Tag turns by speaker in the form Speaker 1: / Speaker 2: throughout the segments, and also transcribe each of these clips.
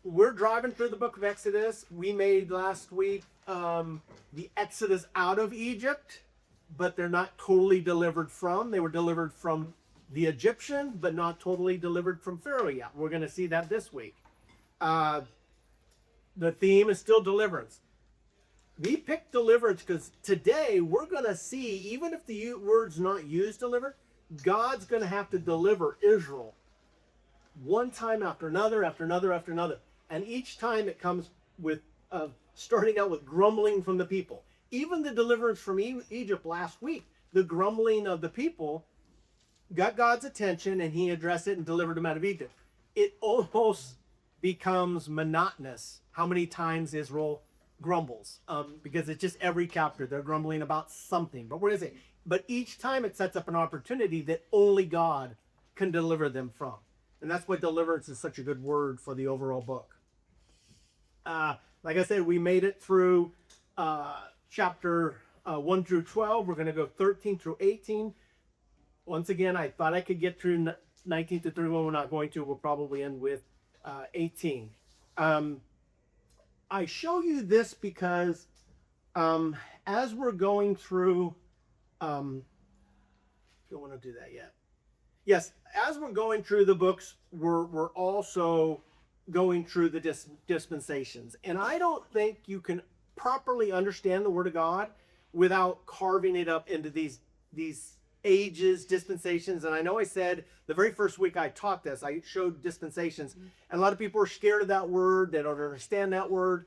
Speaker 1: we're driving through the book of Exodus. We made last week the Exodus out of Egypt, but they're not totally delivered from. They were delivered from the Egyptian, but not totally delivered from Pharaoh yet. We're going to see that this week. The theme is still deliverance. We picked deliverance because today we're going to see, even if the word's not used deliver, God's going to have to deliver Israel one time after another, after another, after another. And each time it comes with starting out with grumbling from the people. Even the deliverance from Egypt last week, the grumbling of the people got God's attention and he addressed it and delivered them out of Egypt. It almost becomes monotonous how many times Israel grumbles, because it's just every chapter they're grumbling about something. But we're going to say, but each time it sets up an opportunity that only God can deliver them from. And that's why deliverance is such a good word for the overall book. Like I said, we made it through chapter 1 through 12. We're going to go 13 through 18. Once again, I thought I could get through 19 to 31. We're not going to. We'll probably end with 18. I show you this because as we're going through, don't want to do that yet. Yes, as we're going through the books, we're also going through the dispensations. And I don't think you can properly understand the Word of God without carving it up into these ages, dispensations. And I know I said the very first week I taught this, I showed dispensations. And a lot of people are scared of that word. They don't understand that word.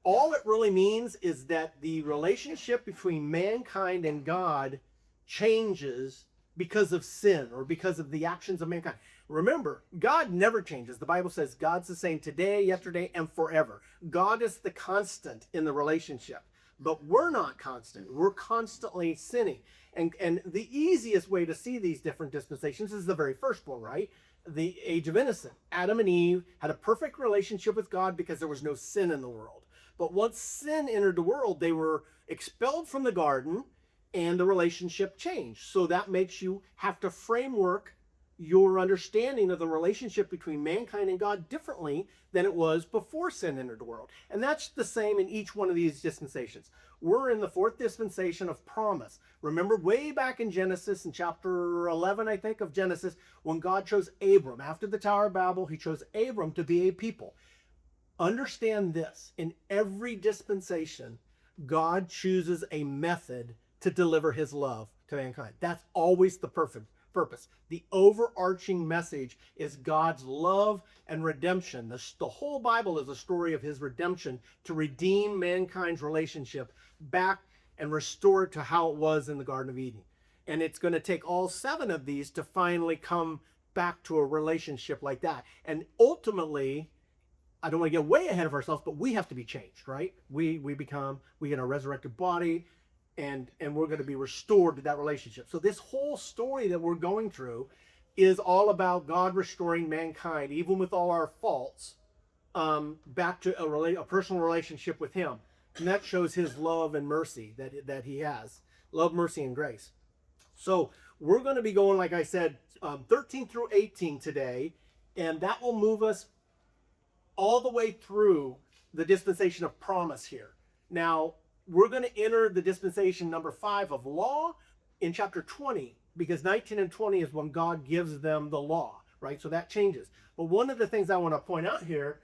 Speaker 1: All it really means is that the relationship between mankind and God changes because of sin or because of the actions of mankind. Remember, God never changes. The Bible says God's the same today, yesterday, and forever. God is the constant in the relationship. But we're not constant. We're constantly sinning. And the easiest way to see these different dispensations is the very first one, right? The age of innocence. Adam and Eve had a perfect relationship with God because there was no sin in the world. But once sin entered the world, they were expelled from the garden and the relationship changed. So that makes you have to framework your understanding of the relationship between mankind and God differently than it was before sin entered the world. And that's the same in each one of these dispensations. We're in the fourth dispensation of promise. Remember way back in Genesis, in chapter 11, I think, of Genesis, when God chose Abram. After the Tower of Babel, he chose Abram to be a people. Understand this. In every dispensation, God chooses a method to deliver his love to mankind. That's always the perfect purpose. The overarching message is God's love and redemption. The whole Bible is a story of his redemption to redeem mankind's relationship back and restore it to how it was in the Garden of Eden. And it's going to take all 7 of these to finally come back to a relationship like that. And ultimately, I don't want to get way ahead of ourselves, but we have to be changed, right? We get a resurrected body, and we're going to be restored to that relationship. So this whole story that we're going through is all about God restoring mankind, even with all our faults, back to a personal relationship with him. And that shows his love and mercy that he has. Love, mercy, and grace. So we're going to be going, like I said, 13 through 18 today, and that will move us all the way through the dispensation of promise here. Now, we're going to enter the dispensation number 5 of law in chapter 20, because 19 and 20 is when God gives them the law, right? So that changes. But one of the things I want to point out here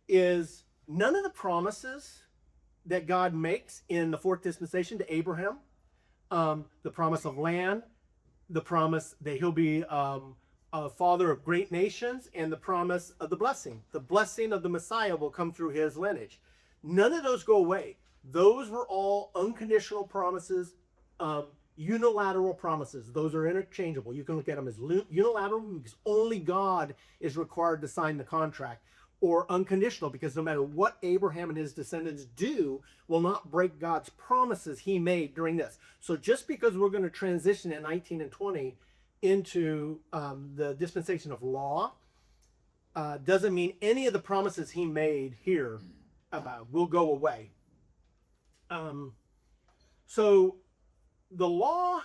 Speaker 1: is none of the promises that God makes in the fourth dispensation to Abraham, the promise of land, the promise that he'll be a father of great nations, and the promise of the blessing. The blessing of the Messiah will come through his lineage. None of those go away. Those were all unconditional promises, unilateral promises. Those are interchangeable. You can look at them as unilateral because only God is required to sign the contract, or unconditional because no matter what Abraham and his descendants do will not break God's promises he made during this. So just because we're going to transition at 19 and 20 into the dispensation of law doesn't mean any of the promises he made here about will go away. So the law,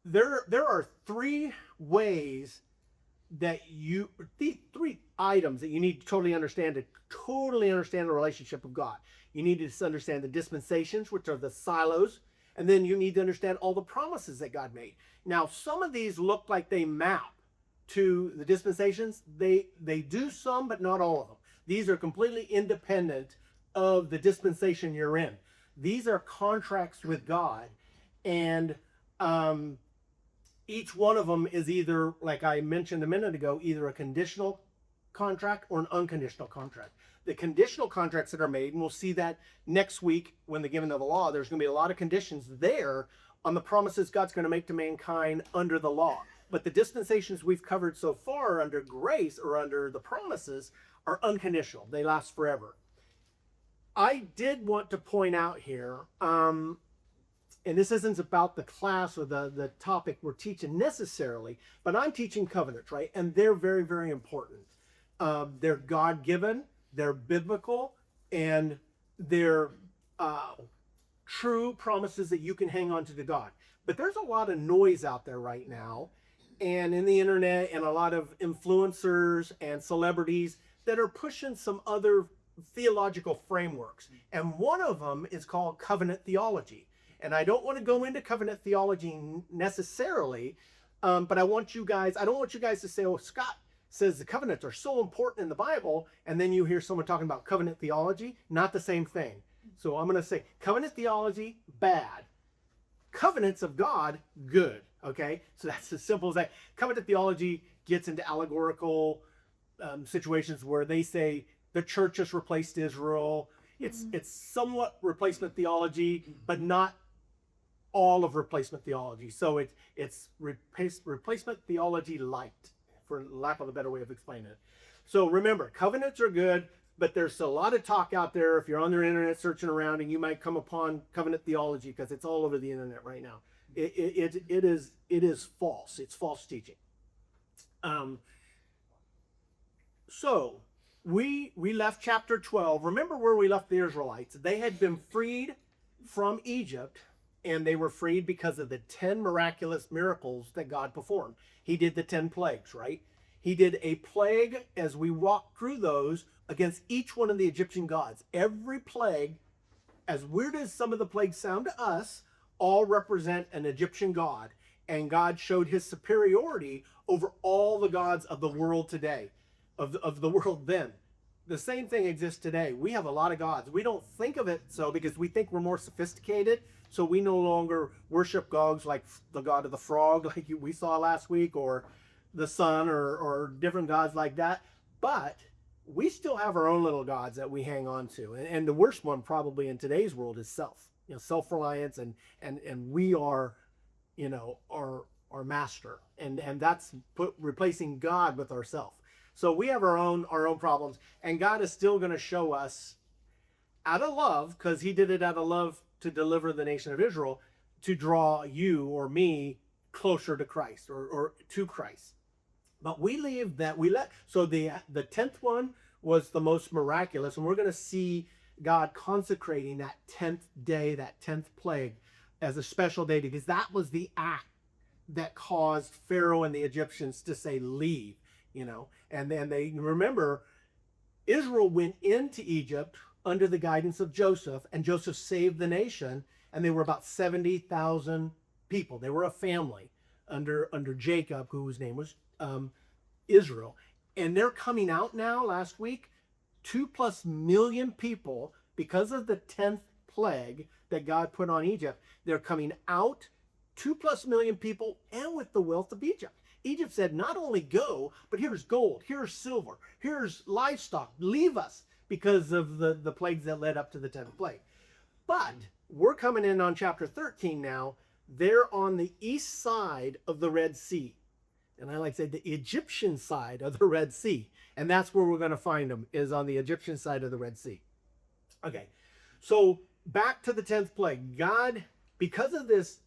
Speaker 1: there are 3 ways these three items that you need to totally understand the relationship of God. You need to understand the dispensations, which are the silos, and then you need to understand all the promises that God made. Now, some of these look like they map to the dispensations. They do some, but not all of them. These are completely independent of the dispensation you're in. These are contracts with God, and each one of them is either, like I mentioned a minute ago, either a conditional contract or an unconditional contract. The conditional contracts that are made, and we'll see that next week when the giving of the law, there's going to be a lot of conditions there on the promises God's going to make to mankind under the law. But the dispensations we've covered so far under grace or under the promises are unconditional. They last forever. I did want to point out here, and this isn't about the class or the topic we're teaching necessarily, but I'm teaching covenants, right? And they're very, very important. They're God-given, they're biblical, and they're true promises that you can hang on to God. But there's a lot of noise out there right now, and in the internet, and a lot of influencers and celebrities that are pushing some other theological frameworks. And one of them is called covenant theology. And I don't want to go into covenant theology necessarily, but I don't want you guys to say, oh, Scott says the covenants are so important in the Bible, and then you hear someone talking about covenant theology. Not the same thing. So I'm going to say covenant theology, bad. Covenants of God, good. Okay? So that's as simple as that. Covenant theology gets into allegorical situations where they say the church has replaced Israel. It's somewhat replacement theology, but not all of replacement theology. So it's replacement theology light, for lack of a better way of explaining it. So remember, covenants are good, but there's a lot of talk out there. If you're on the internet searching around, and you might come upon covenant theology because it's all over the internet right now. It is false. It's false teaching. So we left chapter 12. Remember where we left the Israelites. They had been freed from Egypt, and they were freed because of the 10 miraculous miracles that God performed. He did the 10 plagues, right? He did a plague as we walked through those against each one of the Egyptian gods. Every plague, as weird as some of the plagues sound to us, all represent an Egyptian god. And God showed his superiority over all the gods of the world today, of the world then. The same thing exists today. We have a lot of gods. We don't think of it so because we think we're more sophisticated. So we no longer worship gods like the god of the frog, like we saw last week, or the sun, or different gods like that. But we still have our own little gods that we hang on to. And the worst one probably in today's world is self. Self-reliance, and we are, our master. And that's replacing God with ourself. So we have our own problems, and God is still going to show us out of love, because he did it out of love to deliver the nation of Israel, to draw you or me closer to Christ, or to Christ. But so the 10th one was the most miraculous, and we're going to see God consecrating that 10th day, that 10th plague, as a special day, because that was the act that caused Pharaoh and the Egyptians to say, leave. And then they remember Israel went into Egypt under the guidance of Joseph, and Joseph saved the nation, and they were about 70,000 people. They were a family under Jacob, whose name was Israel. And they're coming out now. Last week, 2+ million people, because of the 10th plague that God put on Egypt, they're coming out, 2+ million people, and with the wealth of Egypt. Egypt said, not only go, but here's gold, here's silver, here's livestock, leave us, because of the plagues that led up to the 10th plague. But we're coming in on chapter 13 now. They're on the east side of the Red Sea. And I like to say the Egyptian side of the Red Sea. And that's where we're going to find them, is on the Egyptian side of the Red Sea. Okay, so back to the 10th plague. God, because of this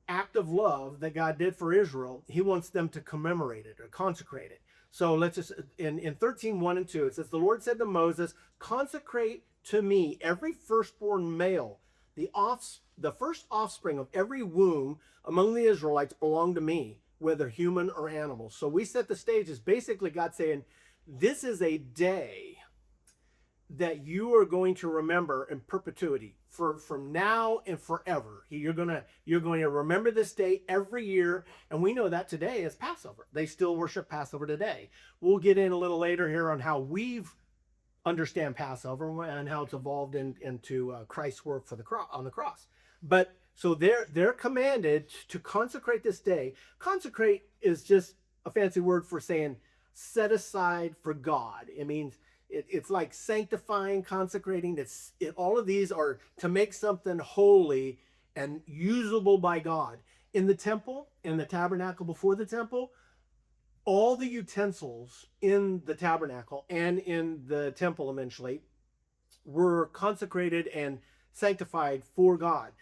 Speaker 1: act of love that God did for Israel, he wants them to commemorate it or consecrate it. So let's just, in 13:1 and 2, it says, the Lord said to Moses, consecrate to me every firstborn male. The first offspring of every womb among the Israelites belong to me. whether human or animal. So we set the stage as basically God saying, this is a day that you are going to remember in perpetuity from now and forever. You're going to remember this day every year, and we know that today is Passover. They still worship Passover today. We'll get in a little later here on how we've understand Passover and how it's evolved into Christ's work for the on the cross. But so they're commanded to consecrate this day. Consecrate is just a fancy word for saying set aside for God. It means it's like sanctifying, consecrating. All of these are to make something holy and usable by God. In the temple, in the tabernacle before the temple, all the utensils in the tabernacle and in the temple eventually were consecrated and sanctified for God.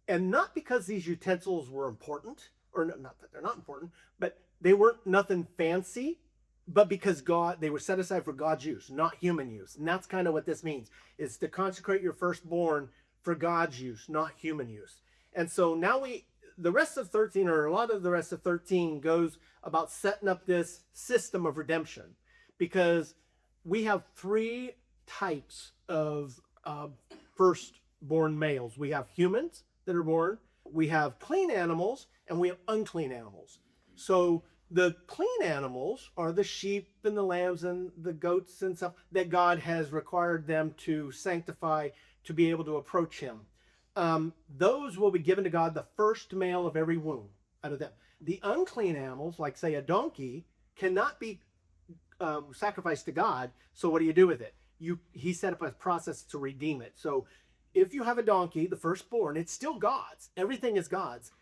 Speaker 1: And not because these utensils were important, or not that they're not important, but they weren't nothing fancy, but because they were set aside for God's use, not human use. And that's kind of what this means, is to consecrate your firstborn for God's use, not human use. And so now the rest of 13, or a lot of the rest of 13, goes about setting up this system of redemption, because we have three types of firstborn males. We have humans that are born, we have clean animals, and we have unclean animals. So the clean animals are the sheep and the lambs and the goats and stuff that God has required them to sanctify to be able to approach him. Those will be given to God, the first male of every womb out of them. The unclean animals, like say a donkey, cannot be sacrificed to God. So what do you do with it? He set up a process to redeem it. So if you have a donkey, the firstborn, it's still God's. Everything is God's.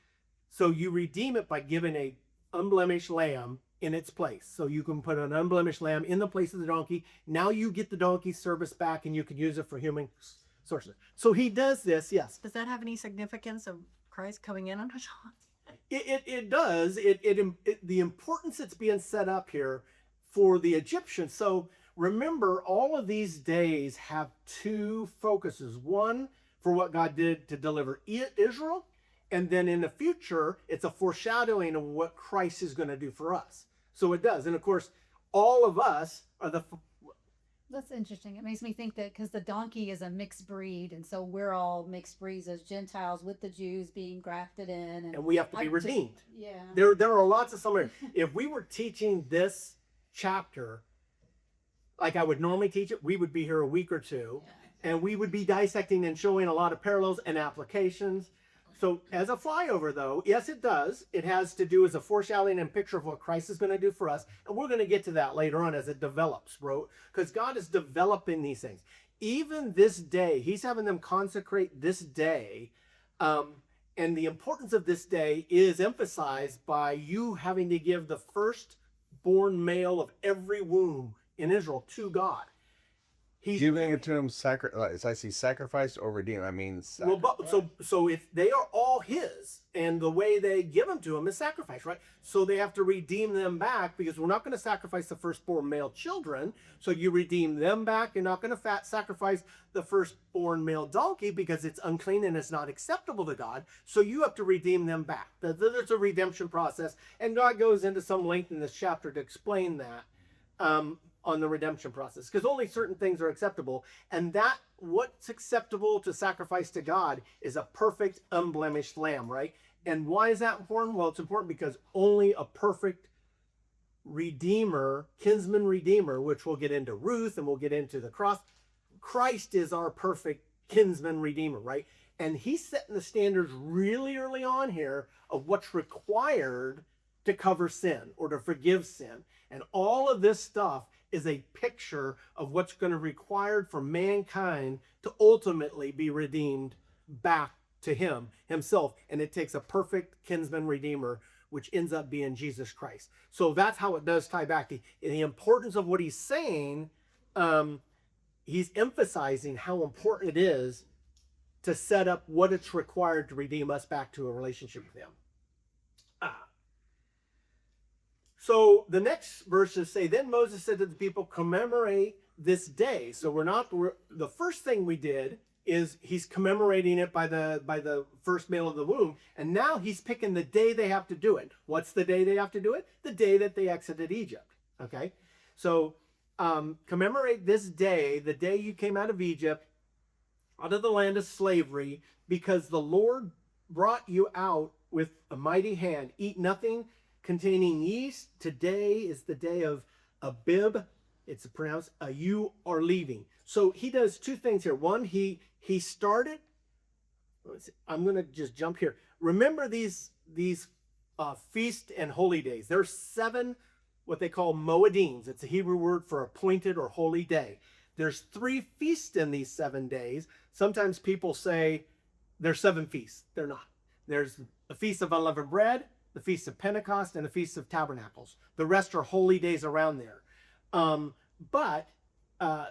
Speaker 1: So you redeem it by giving a unblemished lamb in its place. So you can put an unblemished lamb in the place of the donkey. Now you get the donkey's service back, and you can use it for human sources. So he does this, yes.
Speaker 2: Does that have any significance of Christ coming in on a donkey?
Speaker 1: It does. The importance that's being set up here for the Egyptians. So remember, all of these days have two focuses. One, for what God did to deliver Israel, and then in the future, it's a foreshadowing of what Christ is going to do for us. So it does. And of course, all of us are
Speaker 3: That's interesting. It makes me think that because the donkey is a mixed breed, and so we're all mixed breeds as Gentiles with the Jews being grafted in,
Speaker 1: and we have to be redeemed.
Speaker 3: Yeah.
Speaker 1: There are lots of similarities. If we were teaching this chapter like I would normally teach it, we would be here a week or two, and we would be dissecting and showing a lot of parallels and applications. So as a flyover, though, yes, it does. It has to do as a foreshadowing and picture of what Christ is going to do for us. And we're going to get to that later on as it develops, bro, because God is developing these things. Even this day, he's having them consecrate this day. And the importance of this day is emphasized by you having to give the firstborn male of every womb in Israel to God.
Speaker 4: He's giving it to him sacrifice. I see sacrifice or redeem. I mean, sacrifice.
Speaker 1: Well, so if they are all his, and the way they give them to him is sacrifice, right? So they have to redeem them back, because we're not going to sacrifice the firstborn male children. So you redeem them back. You're not going to sacrifice the firstborn male donkey because it's unclean and it's not acceptable to God. So you have to redeem them back. There's a redemption process, and God goes into some length in this chapter to explain that. On the redemption process, because only certain things are acceptable, and that what's acceptable to sacrifice to God is a perfect unblemished lamb, right? And why is that important? Well, it's important because only a perfect redeemer, kinsman redeemer, which we'll get into Ruth and we'll get into the cross, Christ is our perfect kinsman redeemer, right? And he's setting the standards really early on here of what's required to cover sin or to forgive sin. And all of this stuff is a picture of what's going to be required for mankind to ultimately be redeemed back to himself. And it takes a perfect kinsman redeemer, which ends up being Jesus Christ. So that's how it does tie back to the importance of what he's saying. He's emphasizing how important it is to set up what it's required to redeem us back to a relationship with him. So the next verses say, then Moses said to the people, commemorate this day. So the first thing we did is he's commemorating it by the first male of the womb, and now he's picking the day they have to do it. What's the day they have to do it? The day that they exited Egypt. Okay, so commemorate this day, the day you came out of Egypt, out of the land of slavery, because the Lord brought you out with a mighty hand. Eat nothing containing yeast. Today is the day of Abib. It's pronounced you are leaving. So he does two things here. One, he started. Let's see, I'm going to just jump here. Remember these feast and holy days. There's 7 what they call moedins. It's a Hebrew word for appointed or holy day. There's 3 feasts in these 7 days. Sometimes people say there's 7 feasts. They're not. There's the Feast of Unleavened Bread, the Feast of Pentecost, and the Feast of Tabernacles. The rest are holy days around there. But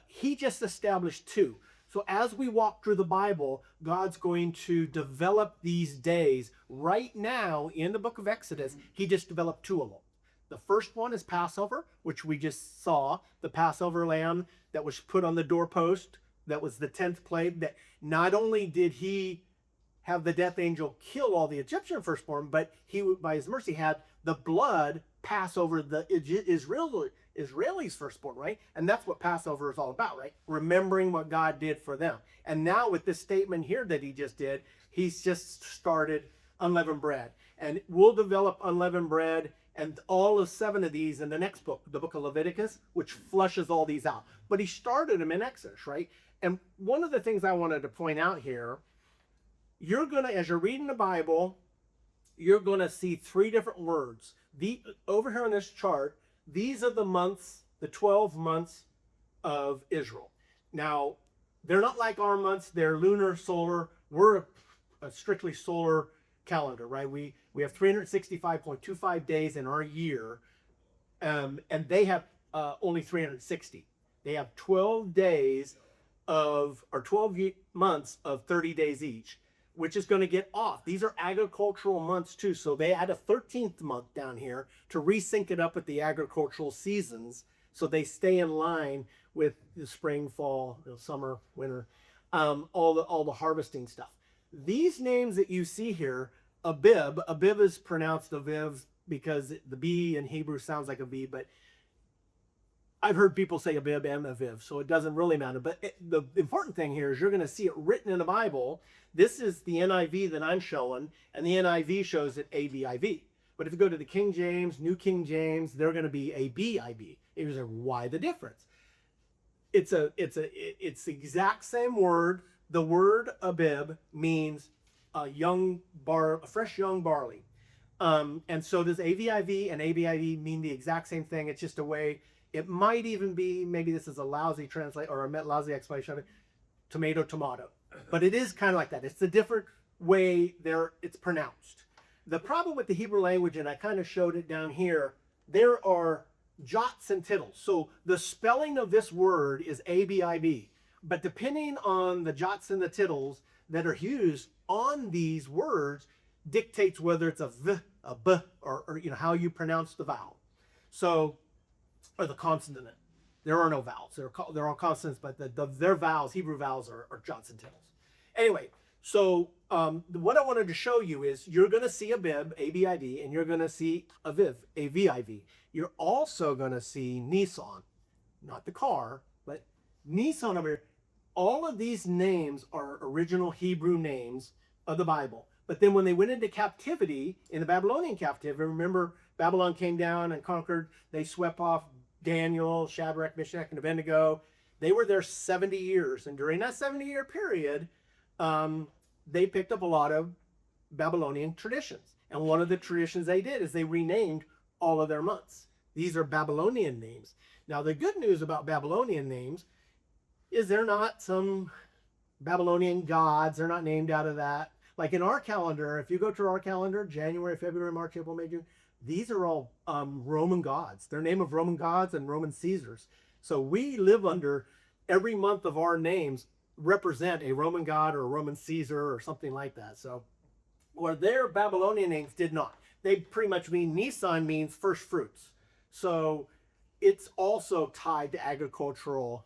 Speaker 1: he just established 2. So as we walk through the Bible, God's going to develop these days. Right now, in the book of Exodus, he just developed 2 of them. The first one is Passover, which we just saw, the Passover lamb that was put on the doorpost. That was the 10th plague. That not only did he have the death angel kill all the Egyptian firstborn, but he, by his mercy, had the blood pass over the Israelis firstborn, right? And that's what Passover is all about, right? Remembering what God did for them. And now with this statement here that he just did, he's just started unleavened bread. And we'll develop unleavened bread and all of 7 of these in the next book, the book of Leviticus, which flushes all these out. But he started them in Exodus, right? And one of the things I wanted to point out here, you're going to, as you're reading the Bible, you're going to see 3 different words. Over here on this chart, these are the months, the 12 months of Israel. Now, they're not like our months. They're lunar, solar. We're a strictly solar calendar, right? We have 365.25 days in our year, and they have only 360. They have 12 days of, or 12 months of 30 days each, which is going to get off. These are agricultural months too. So they add a 13th month down here to resync it up with the agricultural seasons. So they stay in line with the spring, fall, summer, winter, all the harvesting stuff. These names that you see here, Abib is pronounced Aviv because the B in Hebrew sounds like a B, but I've heard people say Abib and Aviv, so it doesn't really matter. But the important thing here is you're going to see it written in the Bible. This is the NIV that I'm showing, and the NIV shows it ABIV. But if you go to the King James, New King James, they're going to be ABIB. You're like, why the difference? It's the exact same word. The word Abib means a fresh young barley. And so does AVIV and ABIV mean the exact same thing. It's just a way. It might even be, maybe this is a lousy translate or a lousy explanation of it, tomato. But it is kind of like that. It's a different way it's pronounced. The problem with the Hebrew language, and I kind of showed it down here, there are jots and tittles. So the spelling of this word is ABIB. But depending on the jots and the tittles that are used on these words dictates whether it's a V, a B, or how you pronounce the vowel. So, or the consonant. There are no vowels. They're all consonants, but their vowels, Hebrew vowels, are jots and tittles. Anyway, so what I wanted to show you is you're going to see Abib, A-B-I-B, and you're going to see Aviv, A-V-I-V. You're also going to see Nissan, not the car, but Nissan over here. All of these names are original Hebrew names of the Bible. But then when they went into captivity, in the Babylonian captivity, remember Babylon came down and conquered, they swept off Daniel, Shadrach, Meshach, and Abednego. They were there 70 years. And during that 70-year period, they picked up a lot of Babylonian traditions. And one of the traditions they did is they renamed all of their months. These are Babylonian names. Now, the good news about Babylonian names is they're not some Babylonian gods. They're not named out of that. Like in our calendar, if you go to our calendar, January, February, March, April, May, June, these are all Roman gods. They're named of Roman gods and Roman Caesars. So we live under, every month of our names represent a Roman god or a Roman Caesar or something like that. So where their Babylonian names did not. They pretty much mean, Nisan means first fruits. So it's also tied to agricultural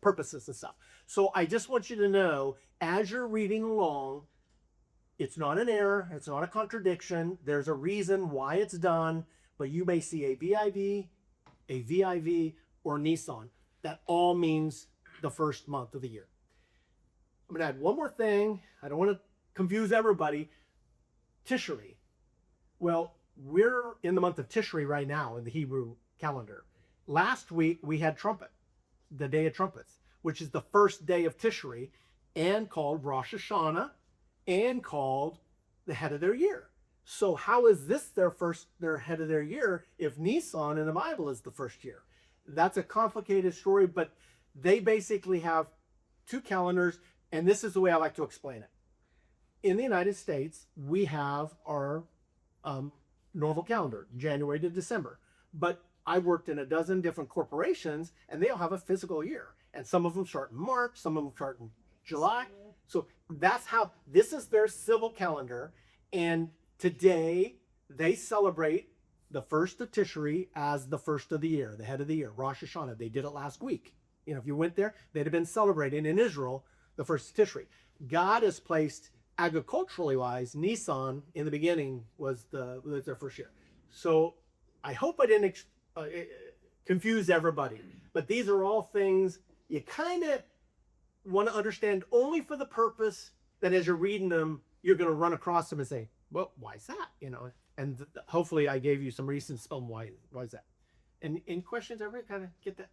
Speaker 1: purposes and stuff. So I just want you to know, as you're reading along, it's not an error, it's not a contradiction. There's a reason why it's done, but you may see a VIV, a VIV, or Nissan. That all means the first month of the year. I'm going to add one more thing. I don't want to confuse everybody. Tishri. Well, we're in the month of Tishri right now in the Hebrew calendar. Last week we had Trumpet, the Day of Trumpets, which is the first day of Tishri and called Rosh Hashanah and called the head of their year. So how is this their head of their year if Nisan in the Bible is the first year? That's a complicated story, but they basically have two calendars, and this is the way I like to explain it. In the United States, we have our normal calendar, January to December. But I worked in a dozen different corporations, and they all have a physical year. And some of them start in March, some of them start in July. So that's how, this is their civil calendar. And today, they celebrate the first of Tishri as the first of the year, the head of the year, Rosh Hashanah. They did it last week. You know, if you went there, they'd have been celebrating in Israel the first of Tishri. God has placed, agriculturally wise, Nisan in the beginning was their first year. So I hope I didn't confuse everybody, but these are all things you kind of want to understand only for the purpose that as you're reading them, you're going to run across them and say, well, why is that? You know, and hopefully I gave you some reasons on why is that. And any questions? Everybody kind of get that?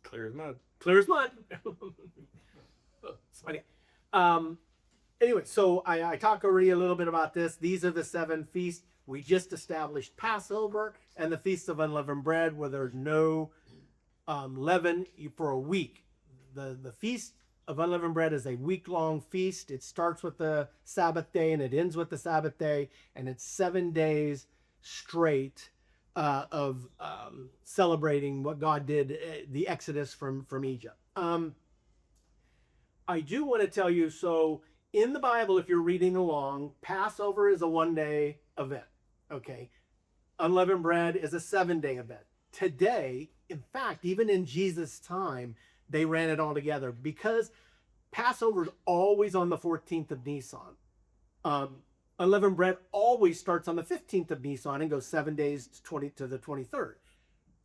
Speaker 4: Clear as mud.
Speaker 1: Clear as mud. It's funny. Anyway, so I talked already a little bit about this. These are the 7 feasts. We just established Passover and the Feast of Unleavened Bread, where there's no leaven for a week. The Feast of Unleavened Bread is a week-long feast. It starts with the Sabbath day and it ends with the Sabbath day, and it's 7 days straight of celebrating what God did, the Exodus from Egypt. I do want to tell you, so in the Bible, if you're reading along, Passover is a 1-day event, okay? Unleavened bread is a 7-day event. Today, in fact, even in Jesus' time, they ran it all together because Passover is always on the 14th of Nisan. Unleavened bread always starts on the 15th of Nisan and goes 7 days to the 23rd.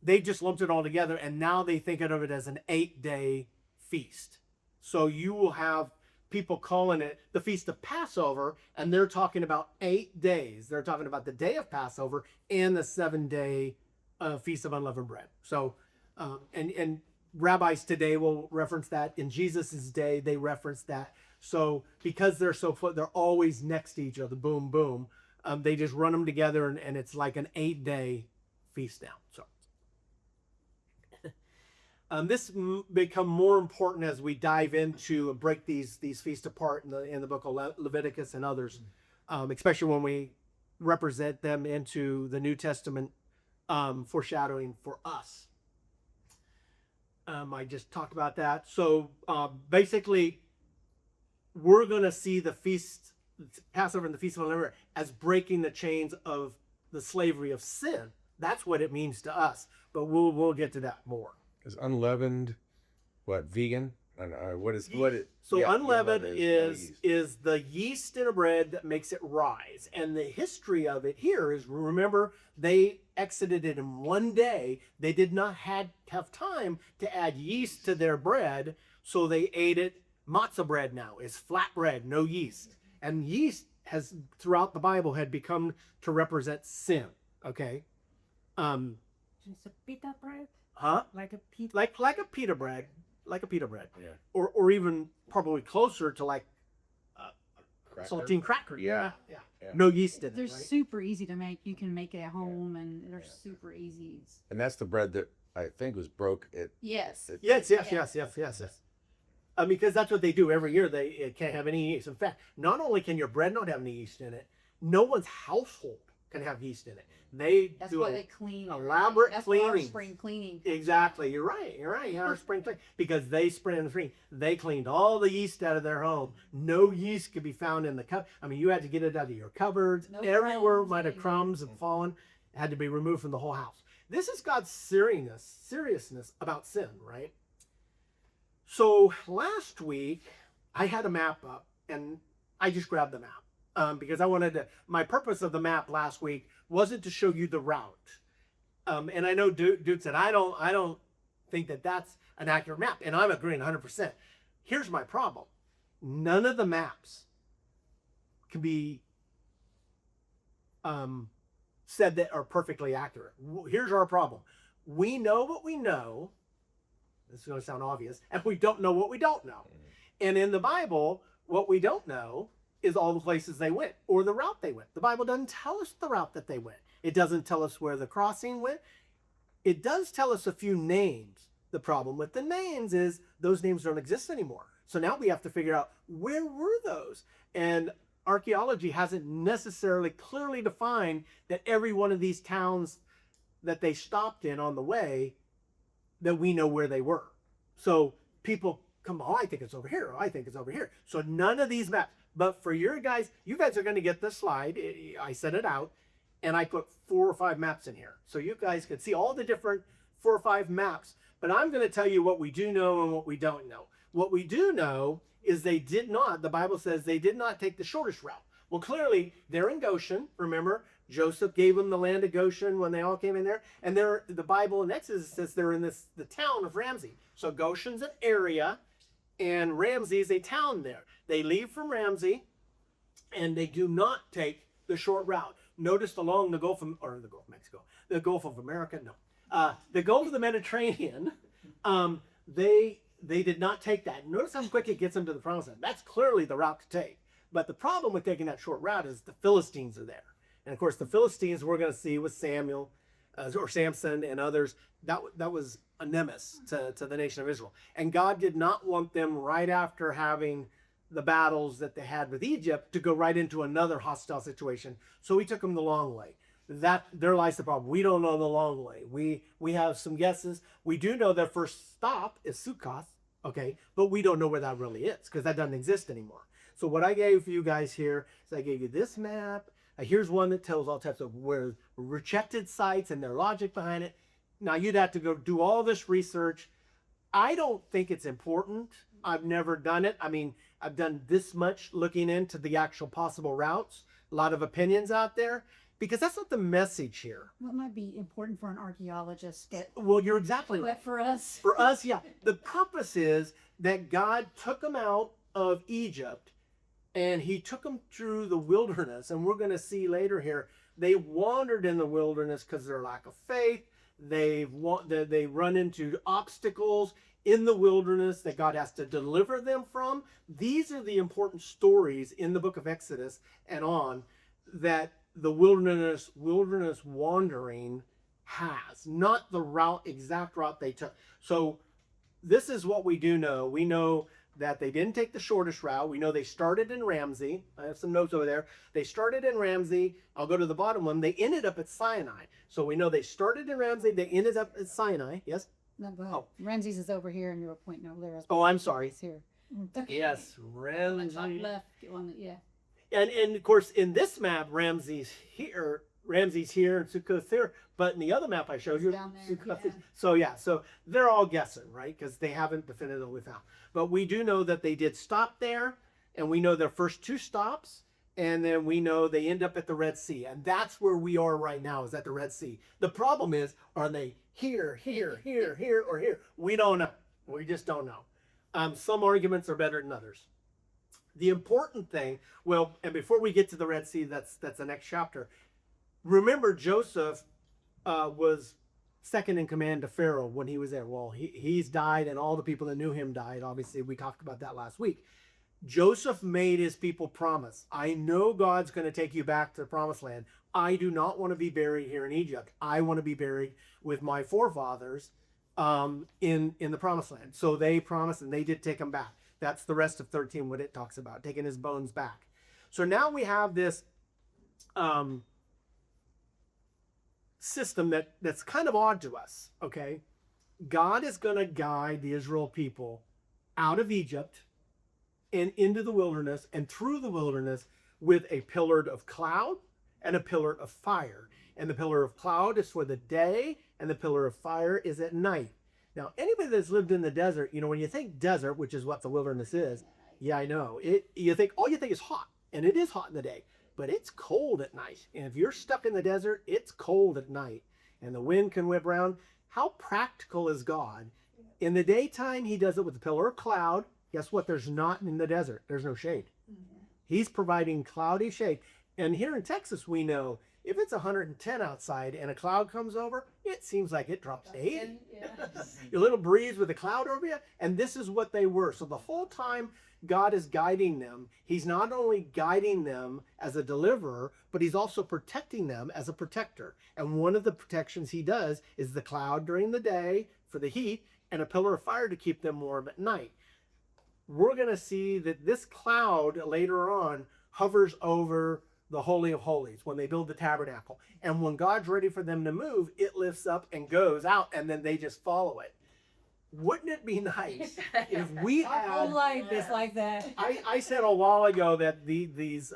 Speaker 1: They just lumped it all together, and now they think of it as an 8-day feast. So you will have people calling it the Feast of Passover, and they're talking about 8 days. They're talking about the day of Passover and the 7-day Feast of Unleavened Bread. So, and rabbis today will reference that. In Jesus's day, they reference that. So because they're always next to each other, boom, boom, they just run them together, and it's like an 8-day feast now. So. This become more important as we dive into and break these feasts apart in the book of Leviticus and others, especially when we represent them into the New Testament, foreshadowing for us. I just talked about that. So basically, we're going to see the feast, Passover and the Feast of Unleavened Bread, as breaking the chains of the slavery of sin. That's what it means to us. But we'll get to that more.
Speaker 4: Is unleavened what, vegan?
Speaker 1: So
Speaker 4: yeah,
Speaker 1: unleavened
Speaker 4: no
Speaker 1: is the yeast in a bread that makes it rise. And the history of it here is, remember, they exited it in 1 day. They did not have time to add yeast to their bread, so they ate it. Matzah bread now is flat bread, no yeast. And yeast has, throughout the Bible, had become to represent sin. Okay?
Speaker 2: It's a pita bread?
Speaker 1: Huh?
Speaker 2: Like a pita?
Speaker 1: Like a pita bread. Like a pita bread.
Speaker 4: Yeah.
Speaker 1: Or even probably closer to like
Speaker 4: Cracker?
Speaker 1: saltine cracker.
Speaker 4: Yeah.
Speaker 1: Yeah.
Speaker 4: Yeah.
Speaker 1: No yeast in it,
Speaker 3: They're
Speaker 1: right?
Speaker 3: super easy to make. You can make it at home, and they're super easy.
Speaker 4: And that's the bread that I think was broke at.
Speaker 3: Yes.
Speaker 1: Yes. Because that's what they do every year. It can't have any yeast. In fact, not only can your bread not have any yeast in it, no one's household can have yeast in it. They
Speaker 3: That's
Speaker 1: do
Speaker 3: why
Speaker 1: a
Speaker 3: they clean.
Speaker 1: elaborate
Speaker 3: That's why our
Speaker 1: cleaning.
Speaker 3: spring cleaning.
Speaker 1: Exactly. You're right. Yeah, our spring clean, because they spring in the spring. They cleaned all the yeast out of their home. No yeast could be found in the cup. I mean, you had to get it out of your cupboards.
Speaker 3: No
Speaker 1: Everywhere
Speaker 3: crumbs,
Speaker 1: might have
Speaker 3: anything.
Speaker 1: crumbs and fallen. It had to be removed from the whole house. This is God's seriousness about sin, right? So last week I had a map up and I just grabbed the map because I wanted to. My purpose of the map last week wasn't to show you the route. And I know Dude said I don't think that that's an accurate map, and I'm agreeing 100%. Here's my problem: none of the maps can be said that are perfectly accurate. Here's our problem: we know what we know. This is going to sound obvious, and we don't know what we don't know. And in the Bible, what we don't know is all the places they went or the route they went. The Bible doesn't tell us the route that they went. It doesn't tell us where the crossing went. It does tell us a few names. The problem with the names is those names don't exist anymore. So now we have to figure out, where were those? And archaeology hasn't necessarily clearly defined that every one of these towns that they stopped in on the way, that we know where they were. So people come, oh, I think it's over here. Oh, I think it's over here. So none of these maps. But for you guys are going to get this slide. I set it out, and I put 4 or 5 maps in here. So you guys can see all the different 4 or 5 maps. But I'm going to tell you what we do know and what we don't know. What we do know is they did not, the Bible says they did not take the shortest route. Well, clearly, they're in Goshen. Remember, Joseph gave them the land of Goshen when they all came in there. And the Bible in Exodus says they're in the town of Ramsey. So Goshen's an area, and Ramsey is a town there. They leave from Ramsey, and they do not take the short route. Notice along the Gulf of Mexico, the Gulf of America, no. The Gulf of the Mediterranean, they did not take that. Notice how quick it gets them to the promised land. That's clearly the route to take. But the problem with taking that short route is the Philistines are there. And of course, the Philistines we're going to see with Samuel or Samson and others, that was a nemesis to the nation of Israel. And God did not want them right after having the battles that they had with Egypt to go right into another hostile situation. So he took them the long way. There lies the problem. We don't know the long way. We have some guesses. We do know their first stop is Sukkoth, okay, but we don't know where that really is because that doesn't exist anymore. So what I gave you guys here is I gave you this map. Here's one that tells all types of where rejected sites and their logic behind it. Now you'd have to go do all this research. I don't think it's important. I've never done it. I mean, I've done this much looking into the actual possible routes. A lot of opinions out there, because that's not the message here.
Speaker 3: What might be important for an archaeologist, but
Speaker 1: Well, you're exactly right.
Speaker 3: for us,
Speaker 1: For us, yeah. The purpose is that God took them out of Egypt and he took them through the wilderness. And we're going to see later here, they wandered in the wilderness because of their lack of faith. They run into obstacles in the wilderness that God has to deliver them from. These are the important stories in the book of Exodus and on that the wilderness wandering has, not the exact route they took. So this is what we do know. We know that they didn't take the shortest route. We know they started in Ramsey. I have some notes over there. They started in Ramsey. I'll go to the bottom one. They ended up at Sinai. So we know they started in Ramsey. They ended up at Sinai. Yes?
Speaker 3: no, go ahead.
Speaker 1: Oh.
Speaker 3: Ramses is over here, and you're pointing over there.
Speaker 1: Oh, I'm sorry.
Speaker 3: It's here. Okay.
Speaker 1: Yes,
Speaker 3: Top
Speaker 1: Ramsey.
Speaker 3: left, get one, yeah.
Speaker 1: And of course, in this map, Ramsey's here, and Sukkoth's here. But in the other map I showed you,
Speaker 3: Down there,
Speaker 1: Sukkoth
Speaker 3: yeah.
Speaker 1: is. So they're all guessing, right? Because they haven't definitively found. But we do know that they did stop there, and we know their first 2 stops, and then we know they end up at the Red Sea, and that's where we are right now, is at the Red Sea. The problem is, are they here, or here? We don't know. We just don't know. Some arguments are better than others. The important thing, well, and before we get to the Red Sea, that's the next chapter. Remember, Joseph was second in command to Pharaoh when he was there. Well, he's died, and all the people that knew him died. Obviously, we talked about that last week. Joseph made his people promise. I know God's going to take you back to the promised land. I do not want to be buried here in Egypt. I want to be buried with my forefathers in the promised land. So they promised, and they did take him back. That's the rest of 13, what it talks about, taking his bones back. So now we have this system that's kind of odd to us, okay? God is going to guide the Israel people out of Egypt and into the wilderness and through the wilderness with a pillar of cloud and a pillar of fire. And the pillar of cloud is for the day, and the pillar of fire is at night. Now, anybody that's lived in the desert, when you think desert, which is what the wilderness is, yeah, I know. You think is hot, and it is hot in the day, but it's cold at night. And if you're stuck in the desert, it's cold at night, and the wind can whip around. How practical is God? In the daytime, he does it with a pillar of cloud. Guess what? There's not in the desert. There's no shade. He's providing cloudy shade. And here in Texas, we know if it's 110 outside and a cloud comes over, it seems like it drops to 80. A little breeze with a cloud over you. And this is what they were. So the whole time God is guiding them, he's not only guiding them as a deliverer, but he's also protecting them as a protector. And one of the protections he does is the cloud during the day for the heat and a pillar of fire to keep them warm at night. We're going to see that this cloud later on hovers over the Holy of Holies when they build the tabernacle. And when God's ready for them to move, it lifts up and goes out, and then they just follow it. Wouldn't it be nice if we
Speaker 3: Our whole
Speaker 1: had...
Speaker 3: life is like that.
Speaker 1: I said a while ago that these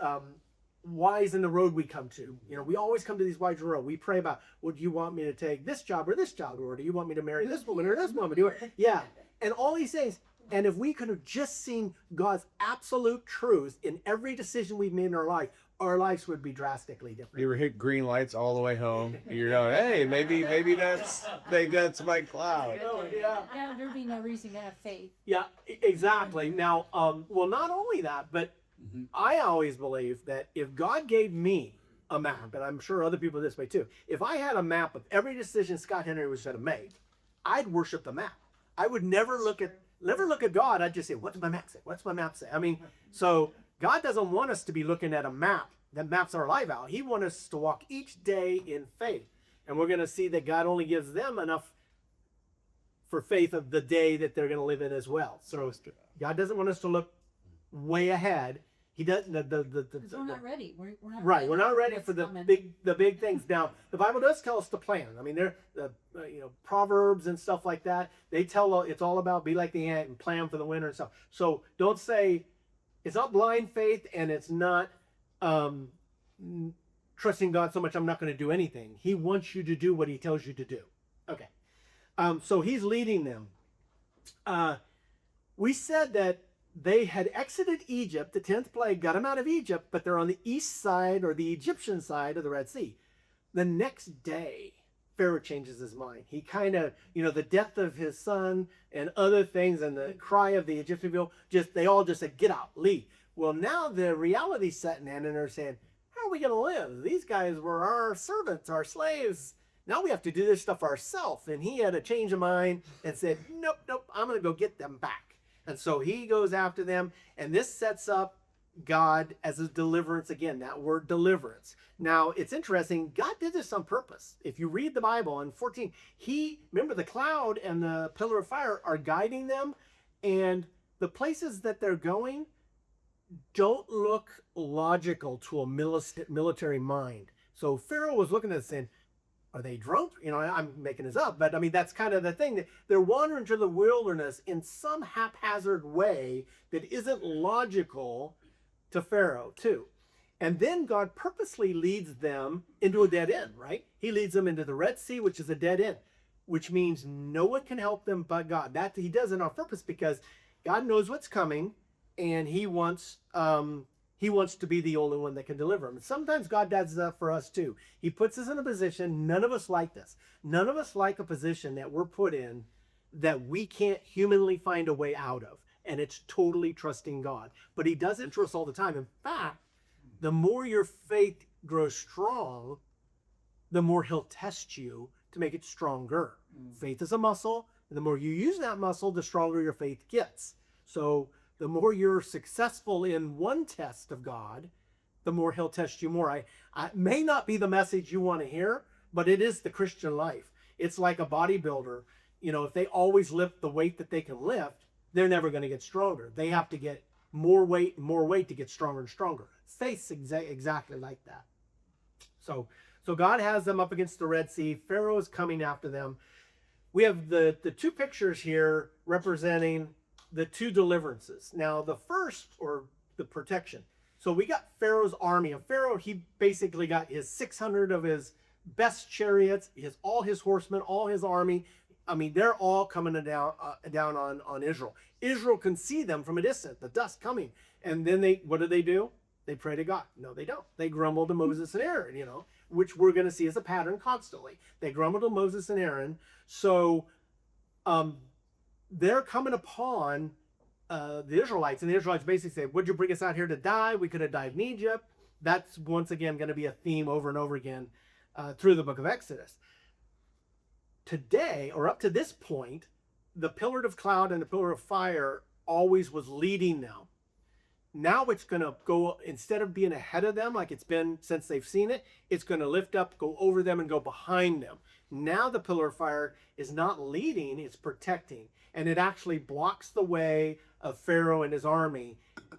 Speaker 1: whys in the road we come to, we always come to these whys in the road. We pray about, would you want me to take this job, or do you want me to marry this woman or this woman? Yeah. And all he says, and if we could have just seen God's absolute truth in every decision we've made in our life, our lives would be drastically different.
Speaker 4: You ever hit green lights all the way home? You're going, hey, maybe that's my cloud.
Speaker 1: Oh, yeah.
Speaker 3: Yeah, there'd be no reason to have faith.
Speaker 1: Yeah, exactly. Now, well, not only that, but I always believe that if God gave me a map, and I'm sure other people this way too, if I had a map of every decision Scott Henry was going to make, I'd worship the map. I would never look at God. I'd just say, what's my map say? What's my map say? I mean, so God doesn't want us to be looking at a map that maps our life out. He wants us to walk each day in faith. And we're going to see that God only gives them enough for faith of the day that they're going to live in as well. So God doesn't want us to look way ahead. He doesn't.
Speaker 3: Because we're not ready. We're not
Speaker 1: Right, we're not ready
Speaker 3: what's
Speaker 1: for the
Speaker 3: coming.
Speaker 1: big things. Now, the Bible does tell us to plan. I mean, Proverbs and stuff like that. They tell it's all about be like the ant and plan for the winter and stuff. So don't say it's not blind faith, and it's not trusting God so much I'm not going to do anything. He wants you to do what he tells you to do. Okay, so he's leading them. We said that they had exited Egypt, the 10th plague got them out of Egypt, but they're on the east side or the Egyptian side of the Red Sea. The next day, Pharaoh changes his mind. He kind of, the death of his son and other things and the cry of the Egyptian people, they all just said, get out, leave. Well, now the reality's setting in and they're saying, how are we going to live? These guys were our servants, our slaves. Now we have to do this stuff ourselves. And he had a change of mind and said, nope, I'm going to go get them back. And so he goes after them, and this sets up God as a deliverance again, that word deliverance. Now, it's interesting, God did this on purpose. If you read the Bible in 14, remember the cloud and the pillar of fire are guiding them, and the places that they're going don't look logical to a military mind. So Pharaoh was looking at this saying, are they drunk? I'm making this up, but I mean, that's kind of the thing. That they're wandering through the wilderness in some haphazard way that isn't logical to Pharaoh, too. And then God purposely leads them into a dead end, right? He leads them into the Red Sea, which is a dead end, which means no one can help them but God. That he does it on purpose because God knows what's coming, and he wants to be the only one that can deliver them. Sometimes God does that for us too. He puts us in a position, none of us like this. None of us like a position that we're put in that we can't humanly find a way out of. And it's totally trusting God. But he does it to us all the time. In fact, the more your faith grows strong, the more he'll test you to make it stronger. Faith is a muscle. And the more you use that muscle, the stronger your faith gets. So the more you're successful in one test of God, the more he'll test you more. I may not be the message you want to hear, but it is the Christian life. It's like a bodybuilder. If they always lift the weight that they can lift, they're never going to get stronger. They have to get more weight to get stronger and stronger. Faith's exactly like that. So God has them up against the Red Sea. Pharaoh is coming after them. We have the two pictures here representing the two deliverances. Now, the first, or the protection. So we got Pharaoh's army. And Pharaoh, he basically got his 600 of his best chariots, all his horsemen, all his army. I mean, they're all coming down on Israel. Israel can see them from a distance, the dust coming. And then what do? They pray to God. No, they don't. They grumble to Moses and Aaron, which we're going to see as a pattern constantly. They grumble to Moses and Aaron. So they're coming upon the Israelites, and the Israelites basically say, "Would you bring us out here to die? We could have died in Egypt." That's once again going to be a theme over and over again through the book of Exodus. Today, or up to this point, the pillar of cloud and the pillar of fire always was leading them. Now it's going to go, instead of being ahead of them like it's been since they've seen it, it's going to lift up, go over them, and go behind them. Now the pillar of fire is not leading, it's protecting. And it actually blocks the way of Pharaoh and his army.